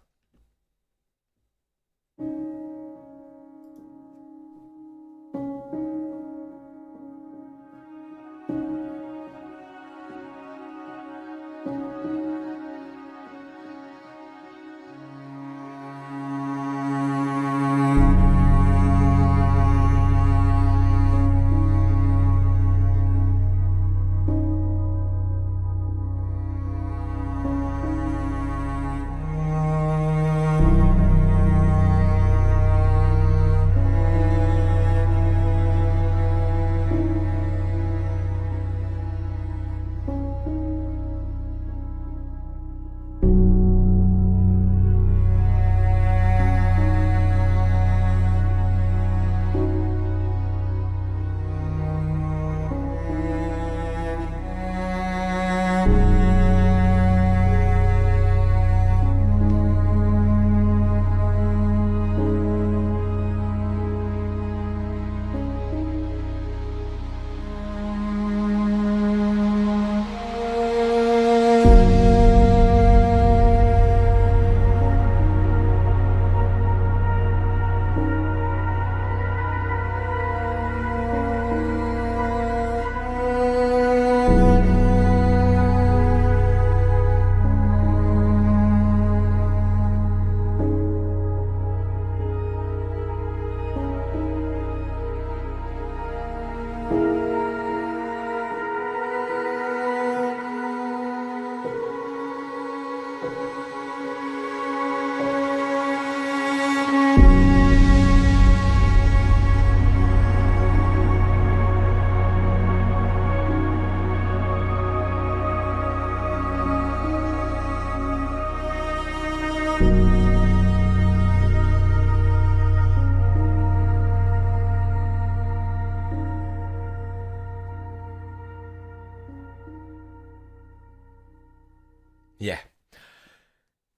Yeah.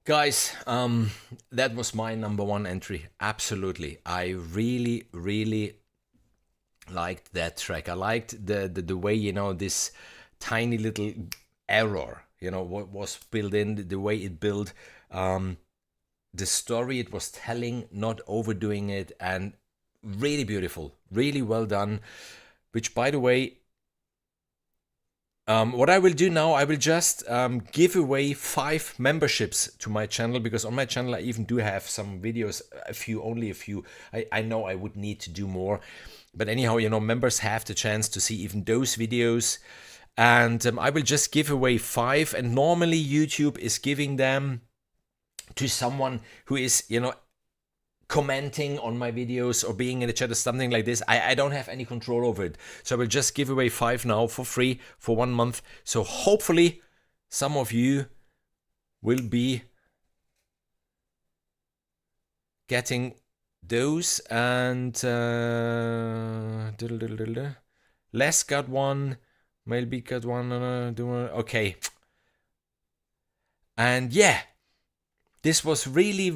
Guys, that was my number 1 entry. Absolutely. I really, really liked that track. I liked the way, this tiny little error, what was built in, the way it built the story it was telling, not overdoing it, and really beautiful, really well done. Which, by the way, what I will do now, I will just give away 5 memberships to my channel, because on my channel I even do have some videos, only a few. I know I would need to do more, but anyhow, members have the chance to see even those videos, and I will just give away 5, and normally YouTube is giving them to someone who is, commenting on my videos or being in the chat or something like this. I don't have any control over it. So I will just give away 5 now for free for 1 month. So hopefully some of you will be getting those. And Les got one, Maybe got one. Okay. And yeah, this was really,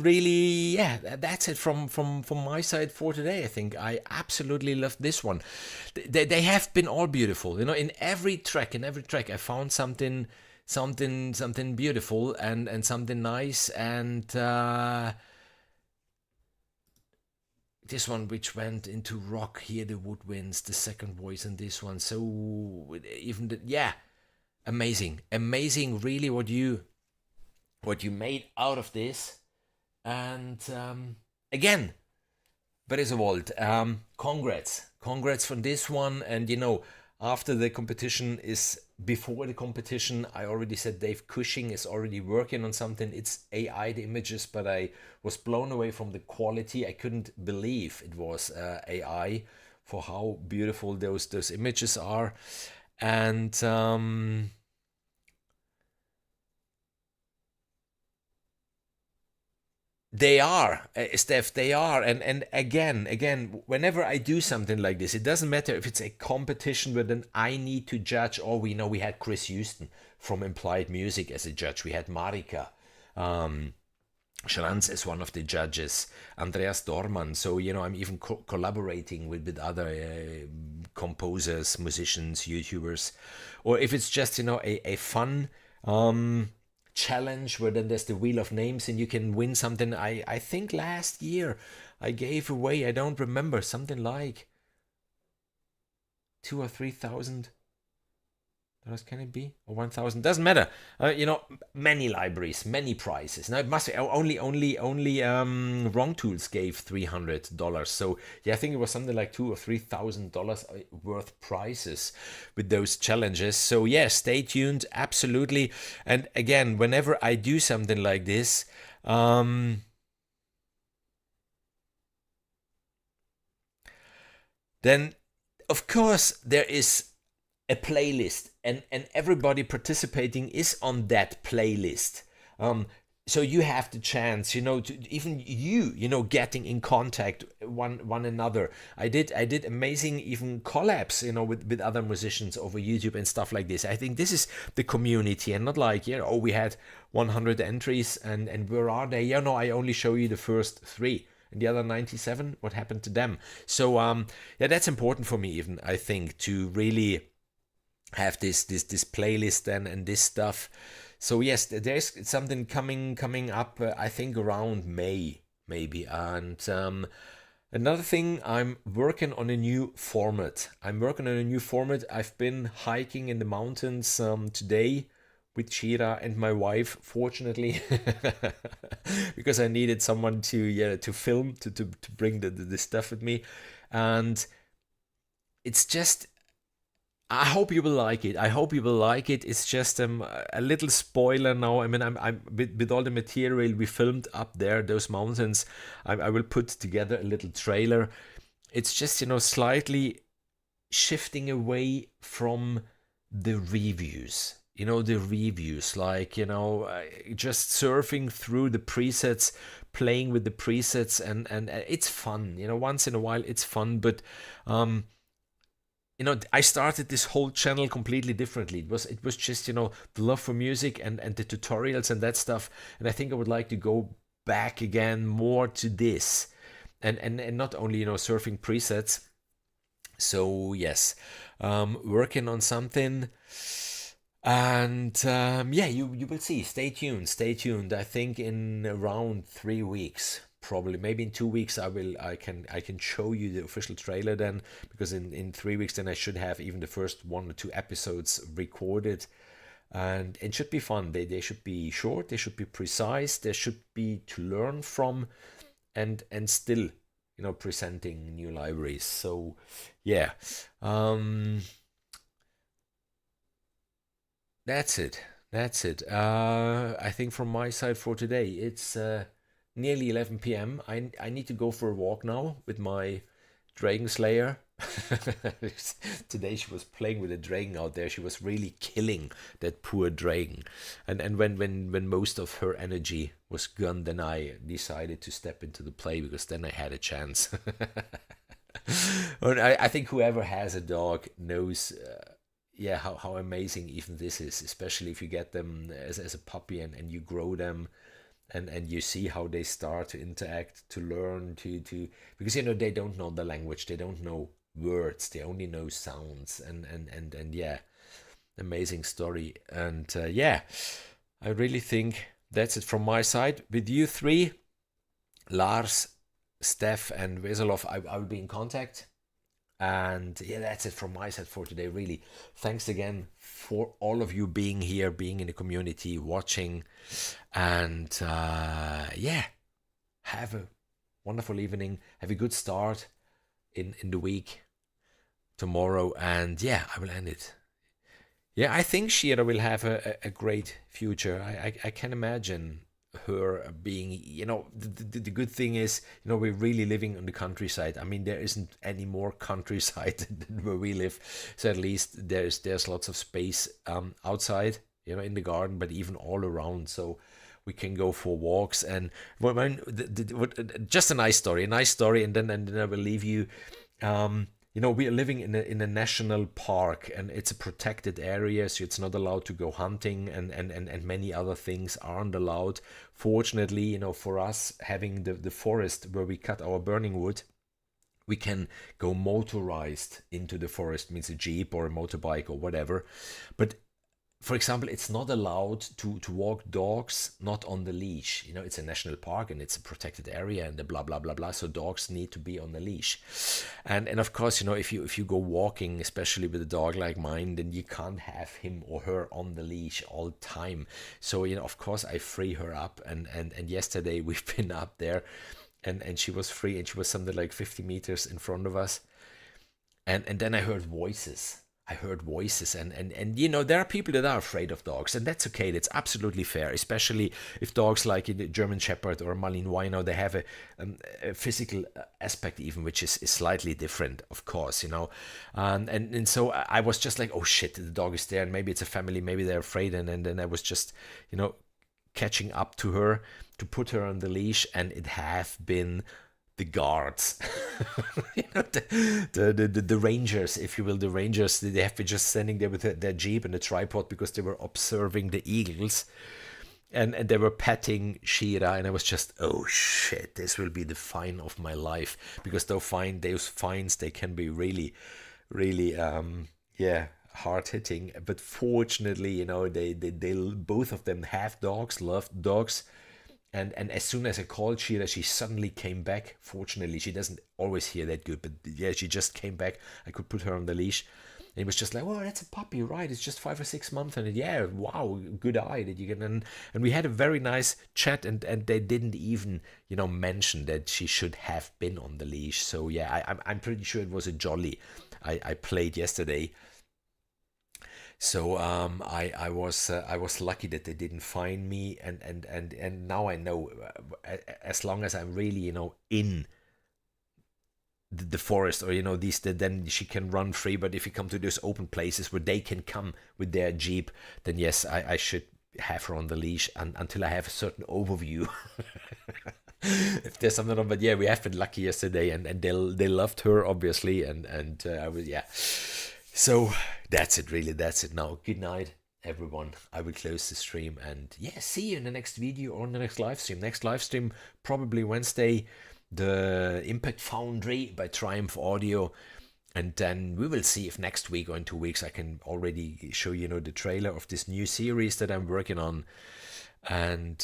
yeah, that's it from my side for today. I think I absolutely loved this one. They have been all beautiful, in every track, I found something beautiful and something nice. And this one, which went into rock, Hear the Woodwinds, the second voice in this one. So even amazing, really what you made out of this. And again, Bereswold, congrats for this one. And after the competition before the competition, I already said Dave Cushing is already working on something. It's AI, the images, but I was blown away from the quality. I couldn't believe it was AI for how beautiful those images are. And they are, Steph, they are. And again, whenever I do something like this, it doesn't matter if it's a competition where then I need to judge, or we had Chris Houston from Implied Music as a judge. We had Marika Schranz as one of the judges, Andreas Dormann. So, I'm even collaborating with other composers, musicians, YouTubers. Or if it's just, a fun challenge where then there's the wheel of names and you can win something. I think last year I gave away, I don't remember, something like $2,000 or $3,000. Can it be? Or 1,000? Doesn't matter. Many libraries, many prizes. Now it must be only Wrong Tools gave $300. So yeah, I think it was something like $2,000 or $3,000 worth prizes with those challenges. So yeah, stay tuned, absolutely. And again, whenever I do something like this, then of course there is a playlist, and everybody participating is on that playlist. So you have the chance, to even getting in contact one another. I did amazing even collabs, with other musicians over YouTube and stuff like this. I think this is the community, and not like, we had 100 entries and where are they? I only show you the first 3. And the other 97, what happened to them? So yeah, that's important for me even, I think, to really have this playlist and this stuff. So yes, there's something coming up, I think around May maybe. And another thing, I'm working on a new format. I've been hiking in the mountains today with Shira and my wife, fortunately, because I needed someone to film, to bring the stuff with me. And it's just, I hope you will like it. It's just a little spoiler now. I mean, I'm with all the material we filmed up there, those mountains. I will put together a little trailer. It's just, slightly shifting away from the reviews. Like, just surfing through the presets, playing with the presets, and it's fun. Once in a while it's fun, but I started this whole channel completely differently. It was just, the love for music and the tutorials and that stuff. And I think I would like to go back again more to this and not only, surfing presets. So yes, working on something. And yeah, you will see. Stay tuned. I think in around 3 weeks, probably maybe in 2 weeks, I can show you the official trailer then, because in 3 weeks then I should have even the first 1 or 2 episodes recorded, and it should be fun. They should be short, they should be precise, there should be to learn from, and still presenting new libraries. So yeah, that's it. I think from my side for today, it's nearly 11 p.m. I need to go for a walk now with my Dragon Slayer. Today she was playing with a dragon out there. She was really killing that poor dragon. And when most of her energy was gone, then I decided to step into the play, because then I had a chance. And I think whoever has a dog knows yeah, how amazing even this is, especially if you get them as a puppy and you grow them, and you see how they start to interact, to learn, to because they don't know the language, they don't know words, they only know sounds, and yeah, amazing story. And yeah, I really think that's it from my side. With you three, Lars, Steph, and Veselov, I will be in contact. And yeah, that's it from my side for today. Really, thanks again for all of you being here, being in the community, watching, and yeah, have a wonderful evening. Have a good start in the week tomorrow, and yeah, I will end it. Yeah, I think Shira will have a great future. I can imagine her being, the good thing is, we're really living on the countryside. I mean, there isn't any more countryside than where we live. So at least there's lots of space outside, in the garden, but even all around. So we can go for walks. And just a nice story, and then I will leave you. We are living in a national park, and it's a protected area, so it's not allowed to go hunting, and many other things aren't allowed. Fortunately, for us, having the forest where we cut our burning wood, we can go motorized into the forest, means a jeep or a motorbike or whatever. But for example, it's not allowed to walk dogs not on the leash. It's a national park and it's a protected area and the blah blah blah blah. So dogs need to be on the leash, and of course, if you go walking, especially with a dog like mine, then you can't have him or her on the leash all the time. So of course, I free her up, and yesterday we've been up there, and she was free, and she was something like 50 meters in front of us, and then I heard voices. And there are people that are afraid of dogs, and that's okay. That's absolutely fair, especially if dogs like the German Shepherd or Malinois, they have a physical aspect even, which is slightly different, of course, and so I was just like, oh shit, the dog is there, and maybe it's a family, maybe they're afraid, and then I was just, catching up to her to put her on the leash, and it have been the guards, the rangers, if you will, the rangers. They have been just standing there with their jeep and a tripod because they were observing the eagles, and they were patting Shira, and I was just, oh shit, this will be the fine of my life, because those fines, they can be really, really, hard hitting. But fortunately, they both of them have dogs, love dogs. And as soon as I called Shira, she suddenly came back. Fortunately, she doesn't always hear that good, but yeah, she just came back. I could put her on the leash. And it was just like, oh, that's a puppy, right? It's just 5 or 6 months. And yeah, wow, good eye that you can. And we had a very nice chat, and they didn't even, mention that she should have been on the leash. So yeah, I'm pretty sure it was a jolly I played yesterday. So I was lucky that they didn't find me, and now I know, as long as I'm really in the forest, or then she can run free. But if you come to those open places where they can come with their jeep, then yes, I should have her on the leash until I have a certain overview. If there's something on, but yeah, we have been lucky yesterday, and they loved her, obviously, and I was, yeah. So that's it, really. That's it now. Good night, everyone. I will close the stream, and yeah, see you in the next video or in the next live stream. Next live stream, probably Wednesday, the Impact Foundry by Triumph Audio. And then we will see if next week or in 2 weeks I can already show the trailer of this new series that I'm working on. And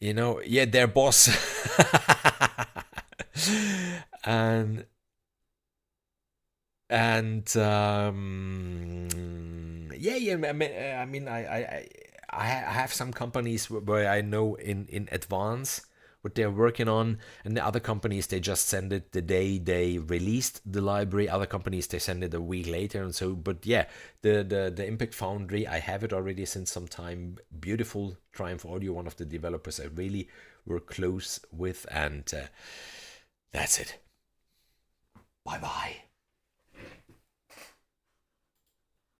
yeah, their boss. and yeah, I mean, I have some companies where I know in advance what they're working on, and the other companies, they just send it the day they released the library. Other companies, they send it a week later, and so. But yeah, the Impact Foundry, I have it already since some time. Beautiful Triumph Audio, one of the developers I really work close with, and that's it. Bye bye.